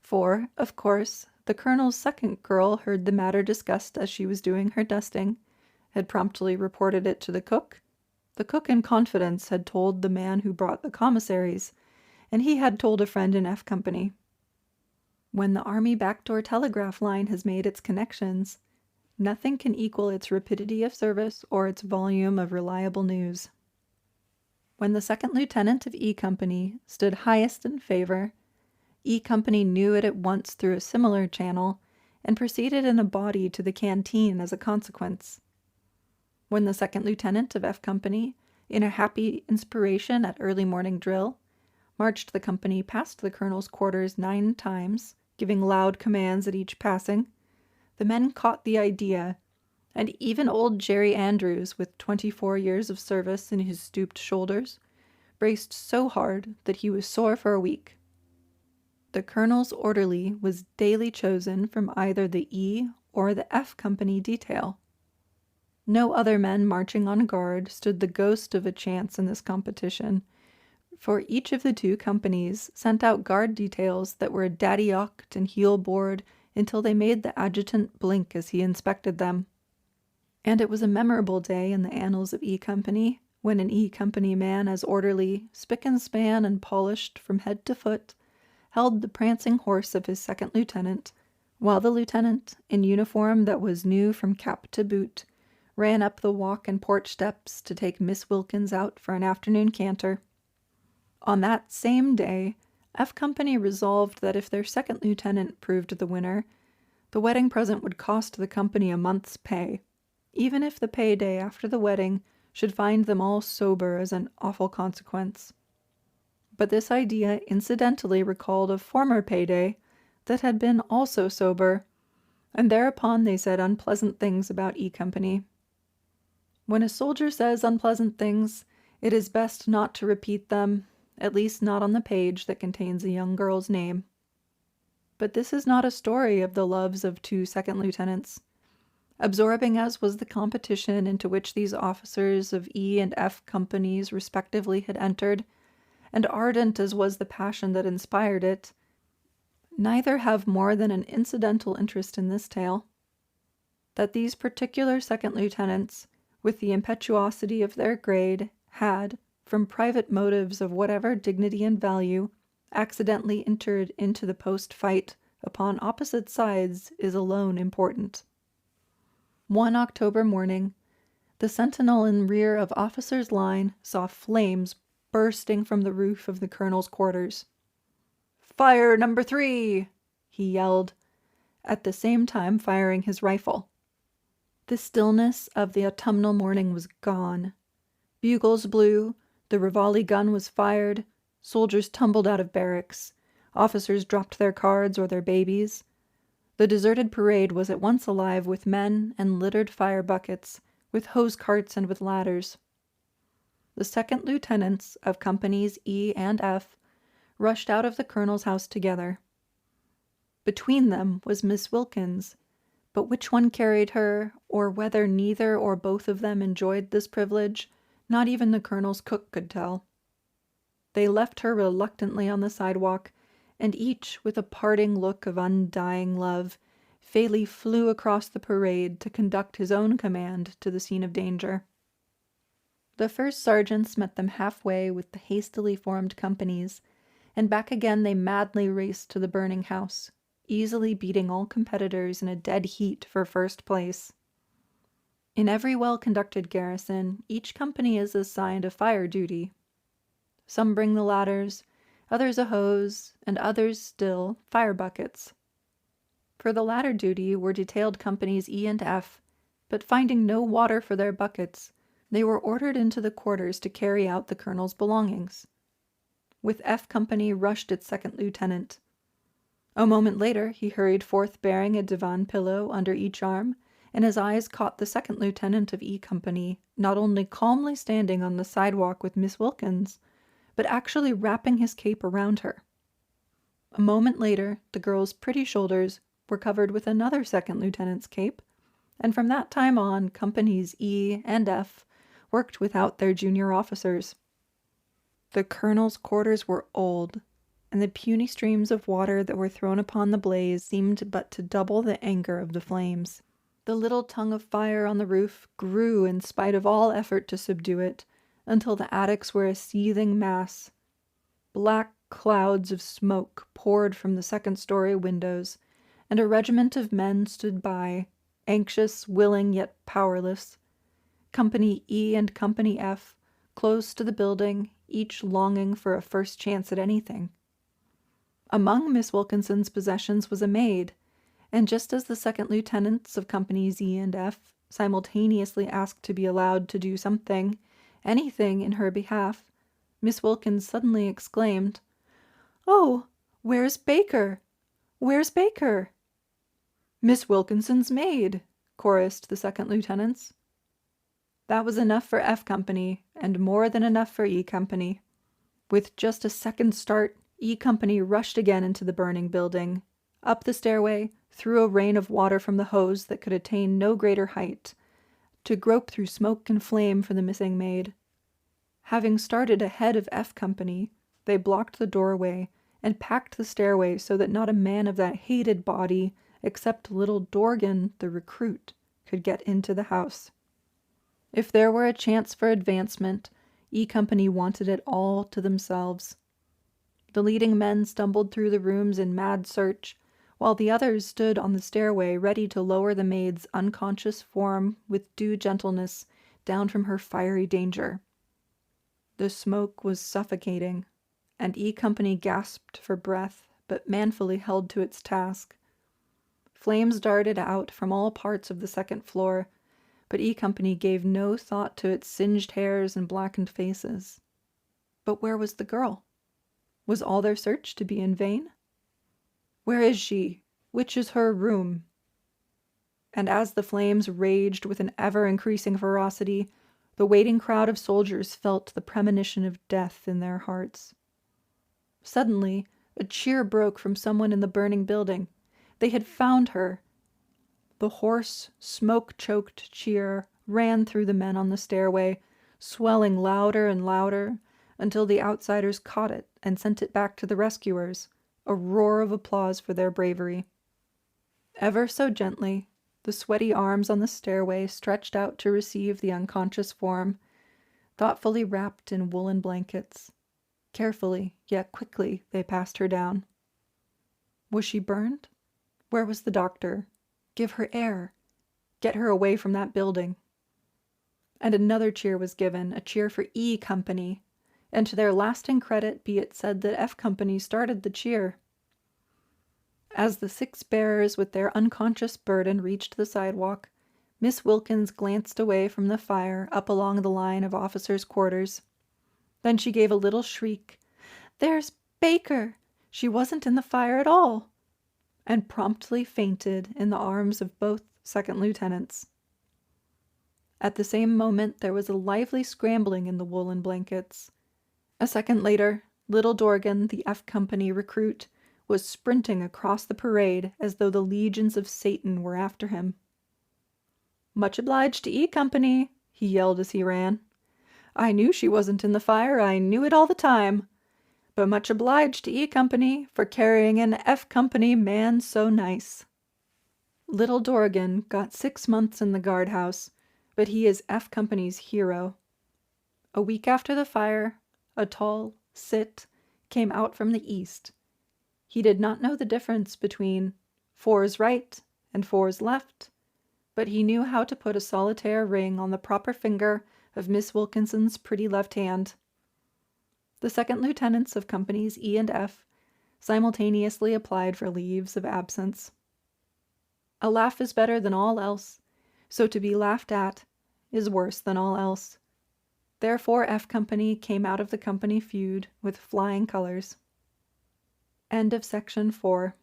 For, of course, the colonel's second girl heard the matter discussed as she was doing her dusting, had promptly reported it to the cook in confidence had told the man who brought the commissaries, and he had told a friend in F Company. When the Army backdoor telegraph line has made its connections, nothing can equal its rapidity of service or its volume of reliable news. When the second lieutenant of E Company stood highest in favor, E Company knew it at once through a similar channel, and proceeded in a body to the canteen as a consequence. When the second lieutenant of F Company, in a happy inspiration at early morning drill, marched the company past the colonel's quarters 9 times, giving loud commands at each passing, The men caught the idea, and even old Jerry Andrews, with 24 years of service in his stooped shoulders, braced so hard that he was sore for a week. The colonel's orderly was daily chosen from either the E or the F Company detail. No other men marching on guard stood the ghost of a chance in this competition, for each of the two companies sent out guard details that were daddy-ocked and heel-bored until they made the adjutant blink as he inspected them. And it was a memorable day in the annals of E Company, when an E Company man as orderly, spick and span and polished from head to foot, held the prancing horse of his second lieutenant, while the lieutenant, in uniform that was new from cap to boot, ran up the walk and porch steps to take Miss Wilkins out for an afternoon canter. On that same day, F Company resolved that if their second lieutenant proved the winner, the wedding present would cost the company a month's pay, even if the payday after the wedding should find them all sober as an awful consequence. But this idea incidentally recalled a former payday that had been also sober, and thereupon they said unpleasant things about E Company. When a soldier says unpleasant things, it is best not to repeat them, at least not on the page that contains a young girl's name. But this is not a story of the loves of two second lieutenants. Absorbing as was the competition into which these officers of E and F companies respectively had entered, and ardent as was the passion that inspired it, neither have more than an incidental interest in this tale. That these particular second lieutenants, with the impetuosity of their grade, had, from private motives of whatever dignity and value, accidentally entered into the post-fight upon opposite sides is alone important. One October morning, the sentinel in rear of officers' line saw flames bursting from the roof of the colonel's quarters. "Fire number 3!" he yelled, at the same time firing his rifle. The stillness of the autumnal morning was gone. Bugles blew, the Rivali gun was fired, soldiers tumbled out of barracks, officers dropped their cards or their babies. The deserted parade was at once alive with men and littered fire buckets, with hose carts and with ladders. The second lieutenants of companies E and F rushed out of the colonel's house together. Between them was Miss Wilkins, but which one carried her, or whether neither or both of them enjoyed this privilege, not even the colonel's cook could tell. They left her reluctantly on the sidewalk, and each, with a parting look of undying love, Faley flew across the parade to conduct his own command to the scene of danger. The first sergeants met them halfway with the hastily formed companies, and back again they madly raced to the burning house, easily beating all competitors in a dead heat for first place. In every well-conducted garrison, each company is assigned a fire duty. Some bring the ladders, others a hose, and others still fire buckets. For the latter duty were detailed companies E and F, but finding no water for their buckets, they were ordered into the quarters to carry out the colonel's belongings. With F Company rushed its second lieutenant. A moment later he hurried forth bearing a divan pillow under each arm, and his eyes caught the second lieutenant of E Company, not only calmly standing on the sidewalk with Miss Wilkins, but actually wrapping his cape around her. A moment later, the girl's pretty shoulders were covered with another second lieutenant's cape, and from that time on, companies E and F worked without their junior officers. The colonel's quarters were old, and the puny streams of water that were thrown upon the blaze seemed but to double the anger of the flames. The little tongue of fire on the roof grew in spite of all effort to subdue it, until the attics were a seething mass. Black clouds of smoke poured from the second-story windows, and a regiment of men stood by, anxious, willing, yet powerless. Company E and Company F, close to the building, each longing for a first chance at anything. Among Miss Wilkinson's possessions was a maid, and just as the second lieutenants of Companies E and F simultaneously asked to be allowed to do something, anything in her behalf, Miss Wilkins suddenly exclaimed, "Oh, where's Baker? Where's Baker?" "Miss Wilkinson's maid," chorused the second lieutenants. That was enough for F Company, and more than enough for E Company. With just a second start, E Company rushed again into the burning building, up the stairway, through a rain of water from the hose that could attain no greater height, to grope through smoke and flame for the missing maid. Having started ahead of F Company, they blocked the doorway and packed the stairway so that not a man of that hated body, except little Dorgan, the recruit, could get into the house. If there were a chance for advancement, E Company wanted it all to themselves. The leading men stumbled through the rooms in mad search, while the others stood on the stairway ready to lower the maid's unconscious form with due gentleness down from her fiery danger. The smoke was suffocating, and E Company gasped for breath, but manfully held to its task. Flames darted out from all parts of the second floor, but E Company gave no thought to its singed hairs and blackened faces. But where was the girl? Was all their search to be in vain? Where is she? Which is her room? And as the flames raged with an ever-increasing ferocity, the waiting crowd of soldiers felt the premonition of death in their hearts. Suddenly, a cheer broke from someone in the burning building. They had found her. The hoarse, smoke-choked cheer ran through the men on the stairway, swelling louder and louder, until the outsiders caught it and sent it back to the rescuers, a roar of applause for their bravery. Ever so gently, the sweaty arms on the stairway stretched out to receive the unconscious form, thoughtfully wrapped in woolen blankets. Carefully, yet quickly, they passed her down. Was she burned? Where was the doctor? Give her air. Get her away from that building. And another cheer was given, a cheer for E Company, and to their lasting credit be it said that F Company started the cheer. As the 6 bearers with their unconscious burden reached the sidewalk, Miss Wilkins glanced away from the fire up along the line of officers' quarters. Then she gave a little shriek. "There's Baker! She wasn't in the fire at all!" and promptly fainted in the arms of both second lieutenants. At the same moment there was a lively scrambling in the woolen blankets. A second later, little Dorgan, the F Company recruit, was sprinting across the parade as though the legions of Satan were after him. "Much obliged to E Company," he yelled as he ran. "I knew she wasn't in the fire, I knew it all the time. But much obliged to E Company for carrying an F Company man so nice." Little Dorgan got 6 months in the guardhouse, but he is F Company's hero. A week after the fire, a tall Cit came out from the east. He did not know the difference between 4's right and 4's left, but he knew how to put a solitaire ring on the proper finger of Miss Wilkinson's pretty left hand. The second lieutenants of companies E and F simultaneously applied for leaves of absence. A laugh is better than all else, so to be laughed at is worse than all else. Therefore F Company came out of the company feud with flying colors. End of section 4.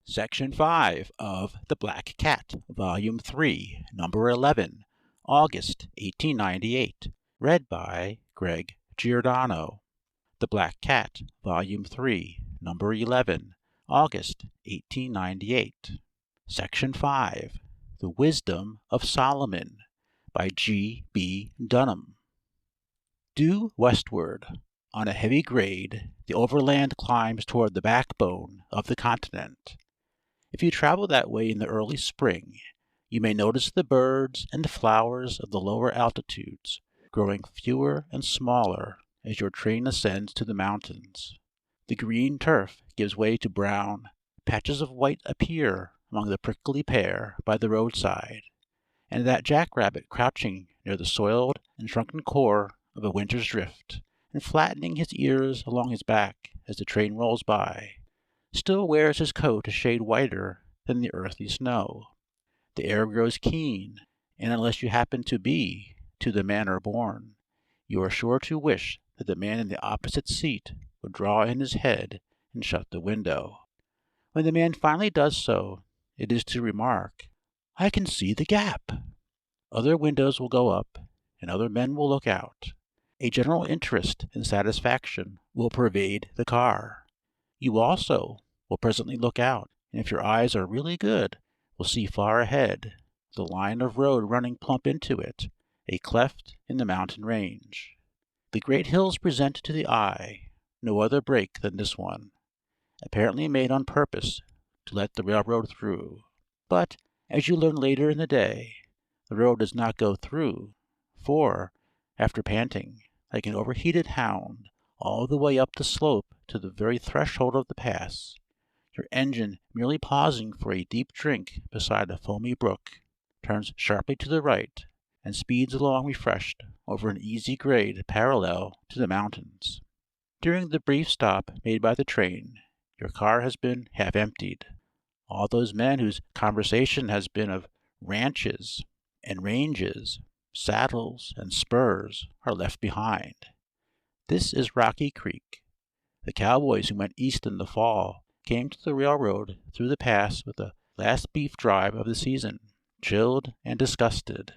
Section 5 of The Black Cat, Volume 3, Number 11, August 1898. Read by Greg Giordano. The Black Cat, Volume 3, Number 11, August 1898. Section 5, The Wisdom of Solomon, by G. B. Dunham. Due westward, on a heavy grade, the overland climbs toward the backbone of the continent. If you travel that way in the early spring, you may notice the birds and flowers of the lower altitudes growing fewer and smaller as your train ascends to the mountains. The green turf gives way to brown, patches of white appear among the prickly pear by the roadside, and that jackrabbit crouching near the soiled and shrunken core of a winter's drift, and flattening his ears along his back as the train rolls by, still wears his coat a shade whiter than the earthy snow. The air grows keen, and unless you happen to be to the manner born, you are sure to wish that the man in the opposite seat would draw in his head and shut the window. When the man finally does so, it is to remark, "I can see the gap." Other windows will go up, and other men will look out. A general interest and satisfaction will pervade the car. You also will presently look out, and if your eyes are really good, will see far ahead, the line of road running plump into it, a cleft in the mountain range. The great hills present to the eye no other break than this one, apparently made on purpose to let the railroad through. But, as you learn later in the day, the road does not go through, for, after panting, like an overheated hound, all the way up the slope to the very threshold of the pass, your engine merely pausing for a deep drink beside a foamy brook, turns sharply to the right, and speeds along refreshed over an easy grade parallel to the mountains. During the brief stop made by the train, your car has been half emptied. All those men whose conversation has been of ranches and ranges, saddles and spurs, are left behind. This is Rocky Creek. The cowboys who went east in the fall came to the railroad through the pass with the last beef drive of the season, chilled and disgusted.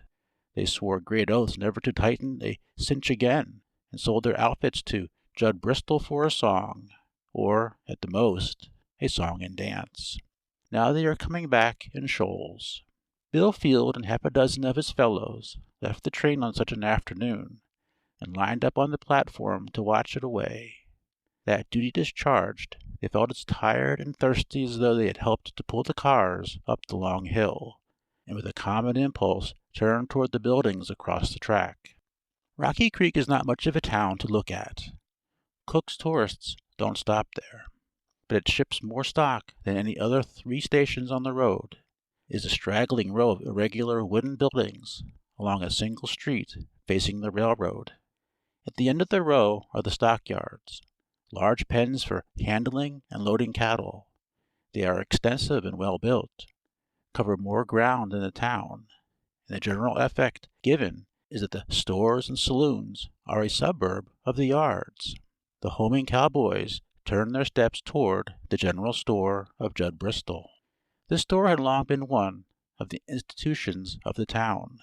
They swore great oaths never to tighten a cinch again, and sold their outfits to Jud Bristol for a song, or, at the most, a song and dance. Now they are coming back in shoals. Bill Field and half a dozen of his fellows left the train on such an afternoon, and lined up on the platform to watch it away. That duty discharged, they felt as tired and thirsty as though they had helped to pull the cars up the long hill, and with a common impulse turned toward the buildings across the track. Rocky Creek is not much of a town to look at. Cook's tourists don't stop there, but it ships more stock than any other 3 stations on the road. It is a straggling row of irregular wooden buildings along a single street facing the railroad. At the end of the row are the stockyards, large pens for handling and loading cattle. They are extensive and well built, cover more ground than the town, and the general effect given is that the stores and saloons are a suburb of the yards. The homing cowboys turn their steps toward the general store of Jud Bristol. This store had long been one of the institutions of the town.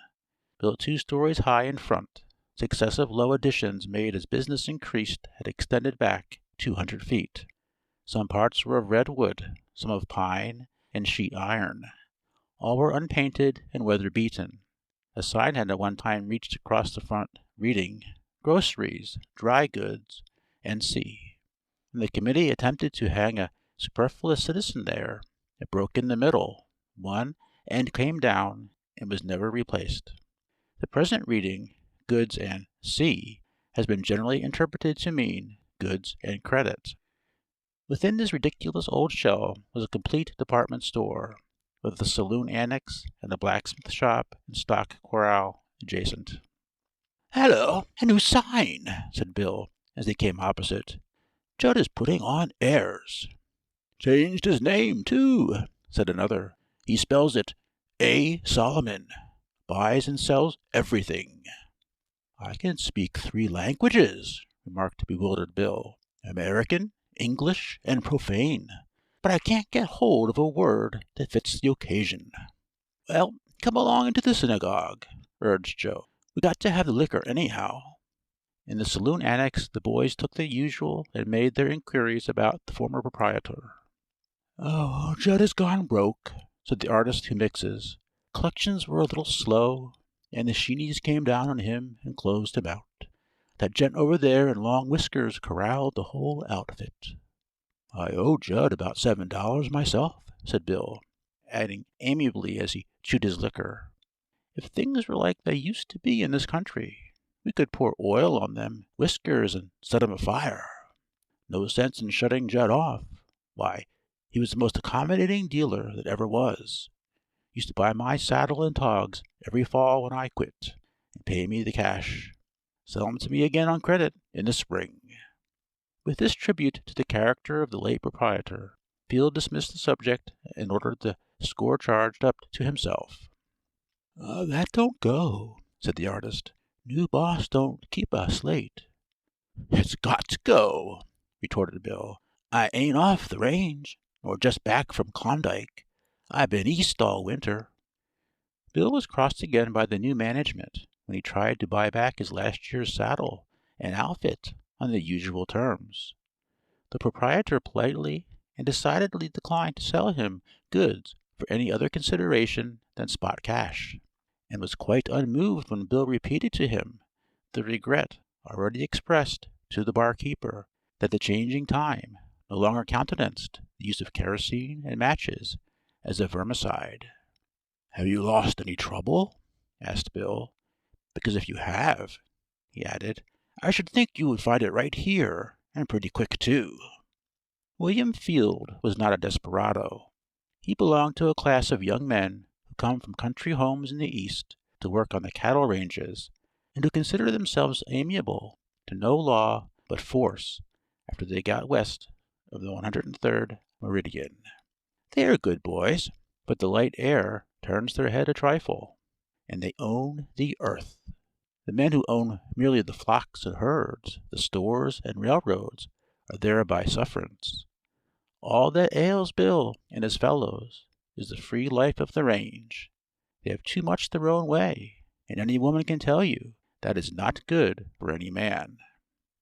Built 2 stories high in front, successive low additions made as business increased had extended back 200 feet. Some parts were of red wood, some of pine and sheet iron. All were unpainted and weather-beaten. A sign had at one time reached across the front, reading, "Groceries, Dry Goods, N.C." When the committee attempted to hang a superfluous citizen there, it broke in the middle, one end came down, and was never replaced. The present reading, "Goods and C," has been generally interpreted to mean goods and credit. Within this ridiculous old shell was a complete department store, with a saloon annex and a blacksmith shop and stock corral adjacent. "Hello, a new sign," said Bill, as they came opposite. "Judd is putting on airs." "Changed his name, too," said another. "He spells it A. Solomon. Buys and sells everything." "I can speak 3 languages," remarked bewildered Bill. "American, English, and profane. But I can't get hold of a word that fits the occasion." "Well, come along into the synagogue," urged Joe. "We got to have the liquor anyhow." In the saloon annex the boys took the usual and made their inquiries about the former proprietor. "Oh, Judd has gone broke," said the artist who mixes. "Collections were a little slow, and the Sheenies came down on him and closed him out. That gent over there in long whiskers corralled the whole outfit." "I owe Judd about $7 myself," said Bill, adding amiably as he chewed his liquor, "If things were like they used to be in this country, we could pour oil on them whiskers and set 'em afire. No sense in shutting Judd off. Why, he was the most accommodating dealer that ever was. Used to buy my saddle and togs every fall when I quit, and pay me the cash. Sell 'em to me again on credit in the spring." With this tribute to the character of the late proprietor, Field dismissed the subject and ordered the score charged up to himself. "That don't go," said the artist. "New boss don't keep a slate." "It's got to go," retorted Bill. "I ain't off the range, nor just back from Klondike. I've been east all winter." Bill was crossed again by the new management when he tried to buy back his last year's saddle and outfit on the usual terms. The proprietor politely and decidedly declined to sell him goods for any other consideration than spot cash, and was quite unmoved when Bill repeated to him the regret already expressed to the barkeeper that the changing time no longer countenanced the use of kerosene and matches as a vermicide. "Have you lost any trouble?" asked Bill. "Because if you have," he added, "I should think you would find it right here, and pretty quick, too." William Field was not a desperado. He belonged to a class of young men who come from country homes in the East to work on the cattle ranges, and who consider themselves amiable to no law but force after they got west of the 103rd meridian. They are good boys, but the light air turns their head a trifle, and they own the earth. The men who own merely the flocks and herds, the stores and railroads, are there by sufferance. All that ails Bill and his fellows is the free life of the range. They have too much their own way, and any woman can tell you that is not good for any man.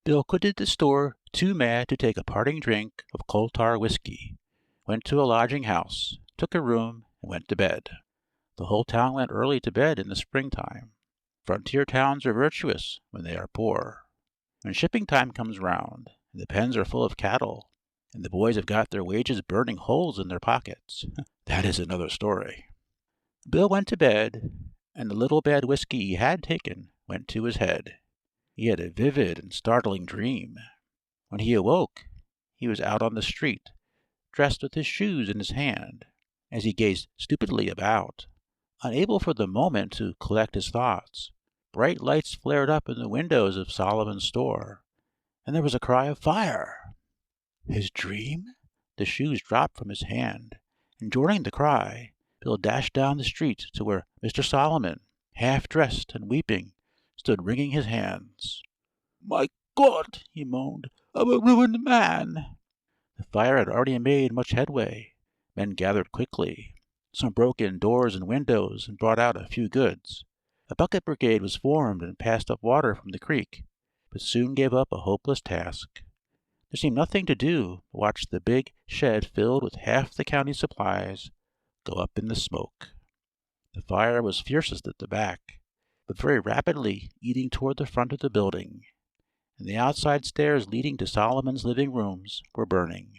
Bill quitted the store too mad to take a parting drink of coal tar whiskey, went to a lodging house, took a room, and went to bed. The whole town went early to bed in the springtime. Frontier towns are virtuous when they are poor. When shipping time comes round, and the pens are full of cattle, and the boys have got their wages burning holes in their pockets, that is another story. Bill went to bed, and the little bad whiskey he had taken went to his head. He had a vivid and startling dream. When he awoke, he was out on the street, dressed with his shoes in his hand. As he gazed stupidly about, unable for the moment to collect his thoughts, bright lights flared up in the windows of Solomon's store, and there was a cry of fire. His dream? The shoes dropped from his hand, and joining the cry, Bill dashed down the street to where Mr. Solomon, half-dressed and weeping, stood wringing his hands. "My God!" he moaned. "I'm a ruined man!" The fire had already made much headway. Men gathered quickly. Some broke in doors and windows and brought out a few goods. A bucket brigade was formed and passed up water from the creek, but soon gave up a hopeless task. There seemed nothing to do but watch the big shed filled with half the county's supplies go up in the smoke. The fire was fiercest at the back, but very rapidly eating toward the front of the building, and the outside stairs leading to Solomon's living rooms were burning.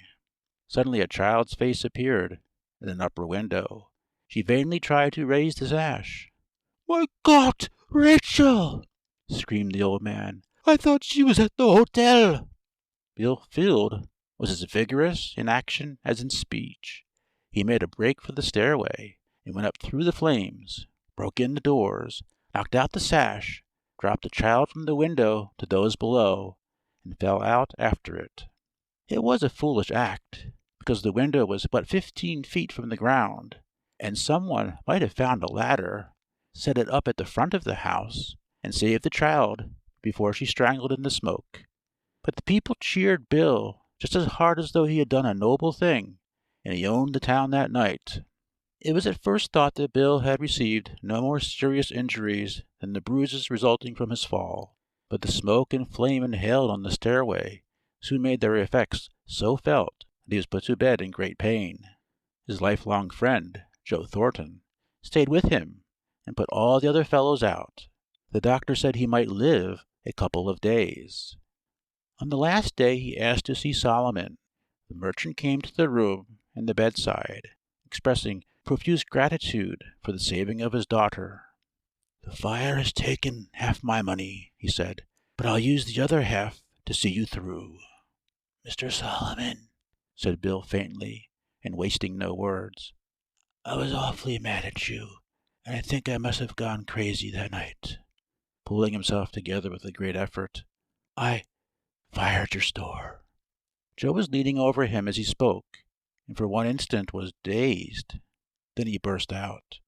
Suddenly a child's face appeared at an upper window. She vainly tried to raise the sash. "My God, Rachel!" screamed the old man. "I thought she was at the hotel." Bill Field was as vigorous in action as in speech. He made a break for the stairway and went up through the flames, broke in the doors, knocked out the sash, dropped the child from the window to those below, and fell out after it. It was a foolish act, because the window was but 15 feet from the ground, and someone might have found a ladder, set it up at the front of the house, and saved the child before she strangled in the smoke. But the people cheered Bill just as hard as though he had done a noble thing, and he owned the town that night. It was at first thought that Bill had received no more serious injuries than the bruises resulting from his fall, but the smoke and flame inhaled on the stairway soon made their effects so felt that he was put to bed in great pain. His lifelong friend, Joe Thornton, stayed with him and put all the other fellows out. The doctor said he might live a couple of days. On the last day he asked to see Solomon. The merchant came to the room and the bedside, expressing profuse gratitude for the saving of his daughter. "The fire has taken half my money," he said, "but I'll use the other half to see you through." "Mr. Solomon," said Bill faintly, and wasting no words, "I was awfully mad at you, and I think I must have gone crazy that night." Pulling himself together with a great effort, "I fired your store." Joe was leaning over him as he spoke, and for one instant was dazed. Then he burst out.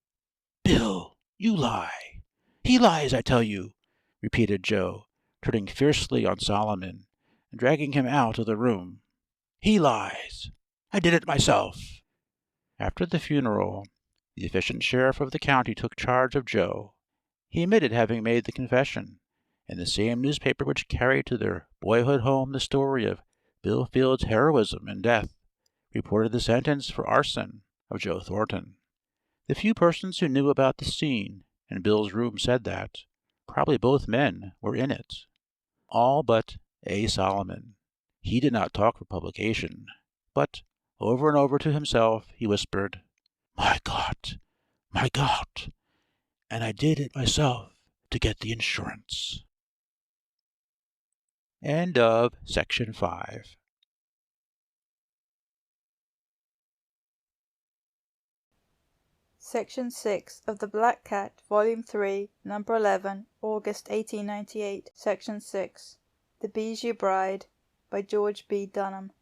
"Bill, you lie. He lies, I tell you," repeated Joe, turning fiercely on Solomon, and dragging him out of the room. "He lies! I did it myself!" After the funeral, the efficient sheriff of the county took charge of Joe. He admitted having made the confession, and the same newspaper which carried to their boyhood home the story of Bill Field's heroism and death reported the sentence for arson of Joe Thornton. The few persons who knew about the scene in Bill's room said that probably both men were in it. All but A. Solomon. He did not talk for publication, but over and over to himself he whispered, "My God! My God! And I did it myself to get the insurance." End of section 5. Section 6 of The Black Cat, Volume 3, Number 11, August 1898. Section 6. The Bijou Bride, by George B. Dunham.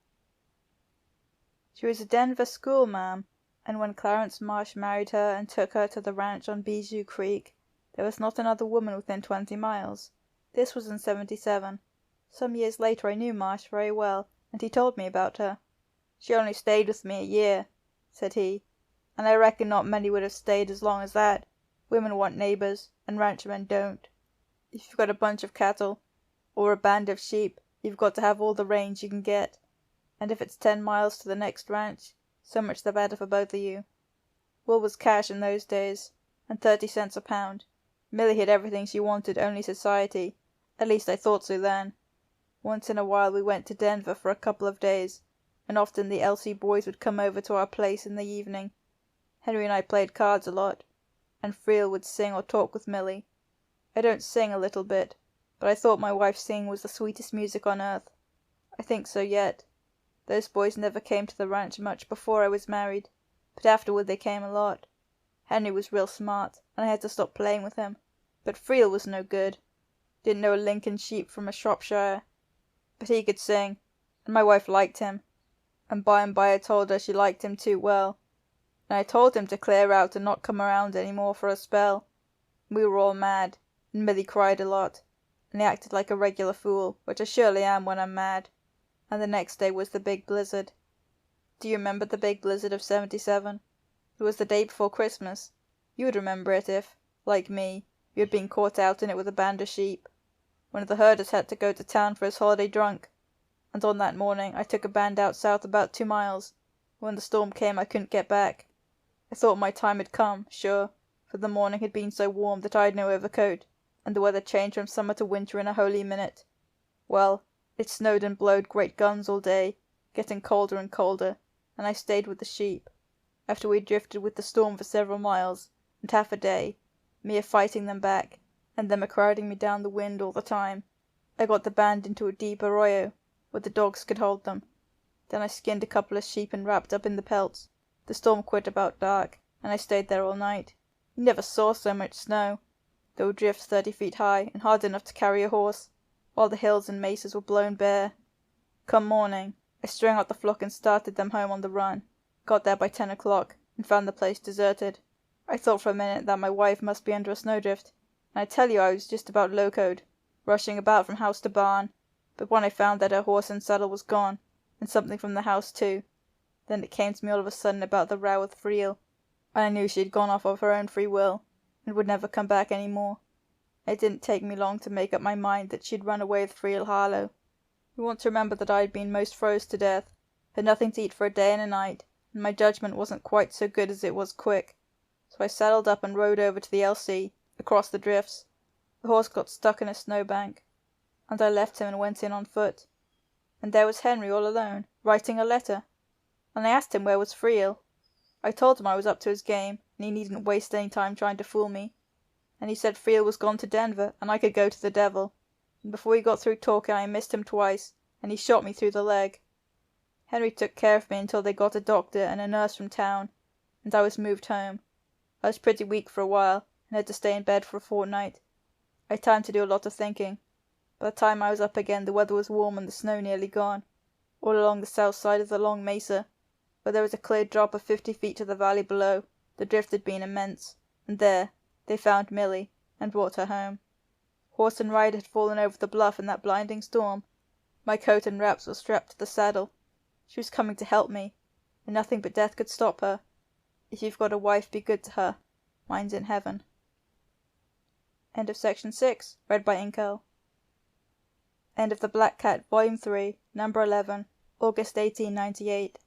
She was a Denver schoolma'am, and when Clarence Marsh married her and took her to the ranch on Bijou Creek, there was not another woman within 20 miles. This was in '77. Some years later I knew Marsh very well, and he told me about her. "She only stayed with me a year," said he, "and I reckon not many would have stayed as long as that. Women want neighbors, and ranchmen don't. If you've got a bunch of cattle, or a band of sheep, you've got to have all the range you can get, and if it's 10 miles to the next ranch, so much the better for both of you." Wool was cash in those days, and 30 cents a pound. Milly had everything she wanted, only society. At least I thought so then. Once in a while we went to Denver for a couple of days, and often the Elsie boys would come over to our place in the evening. Henry and I played cards a lot, and Freel would sing or talk with Milly. I don't sing a little bit, but I thought my wife's singing was the sweetest music on earth. I think so yet. Those boys never came to the ranch much before I was married, but afterward they came a lot. Henry was real smart, and I had to stop playing with him. But Freel was no good. Didn't know a Lincoln sheep from a Shropshire. But he could sing, and my wife liked him. And by I told her she liked him too well, and I told him to clear out and not come around any more for a spell. We were all mad, and Milly cried a lot, and he acted like a regular fool, which I surely am when I'm mad. And the next day was the big blizzard. Do you remember the big blizzard of '77? It was the day before Christmas. You would remember it if, like me, you had been caught out in it with a band of sheep. One of the herders had to go to town for his holiday drunk, and on that morning I took a band out south about 2 miles. When the storm came I couldn't get back. I thought my time had come, sure, for the morning had been so warm that I had no overcoat, and the weather changed from summer to winter in a holy minute. Well, it snowed and blowed great guns all day, getting colder and colder, and I stayed with the sheep. After we had drifted with the storm for several miles, and half a day, me a fighting them back, and them a crowding me down the wind all the time, I got the band into a deep arroyo, where the dogs could hold them. Then I skinned a couple of sheep and wrapped up in the pelts. The storm quit about dark, and I stayed there all night. You never saw so much snow. There were drifts 30 feet high, and hard enough to carry a horse, while the hills and mesas were blown bare. Come morning, I strung out the flock and started them home on the run. Got there by 10 o'clock, and found the place deserted. I thought for a minute that my wife must be under a snowdrift, and I tell you I was just about locoed, rushing about from house to barn. But when I found that her horse and saddle was gone, and something from the house too, then it came to me all of a sudden about the row with Freel, and I knew she had gone off of her own free will, and would never come back any more. It didn't take me long to make up my mind that she'd run away with Freel Harlow. You want to remember that I had been most froze to death, had nothing to eat for a day and a night, and my judgment wasn't quite so good as it was quick. So I saddled up and rode over to the LC, across the drifts. The horse got stuck in a snowbank, and I left him and went in on foot. And there was Henry all alone, writing a letter. And I asked him where was Freel. I told him I was up to his game, and he needn't waste any time trying to fool me. And he said Freel was gone to Denver, and I could go to the devil. And before he got through talking I missed him twice, and he shot me through the leg. Henry took care of me until they got a doctor and a nurse from town, and I was moved home. I was pretty weak for a while, and had to stay in bed for a fortnight. I had time to do a lot of thinking. By the time I was up again the weather was warm and the snow nearly gone. All along the south side of the long mesa, where there was a clear drop of 50 feet to the valley below, the drift had been immense, and there they found Milly, and brought her home. Horse and rider had fallen over the bluff in that blinding storm. My coat and wraps were strapped to the saddle. She was coming to help me, and nothing but death could stop her. If you've got a wife, be good to her. Mine's in heaven. End of section 6, read by Inkel. End of The Black Cat, Volume 3, Number 11, August 1898.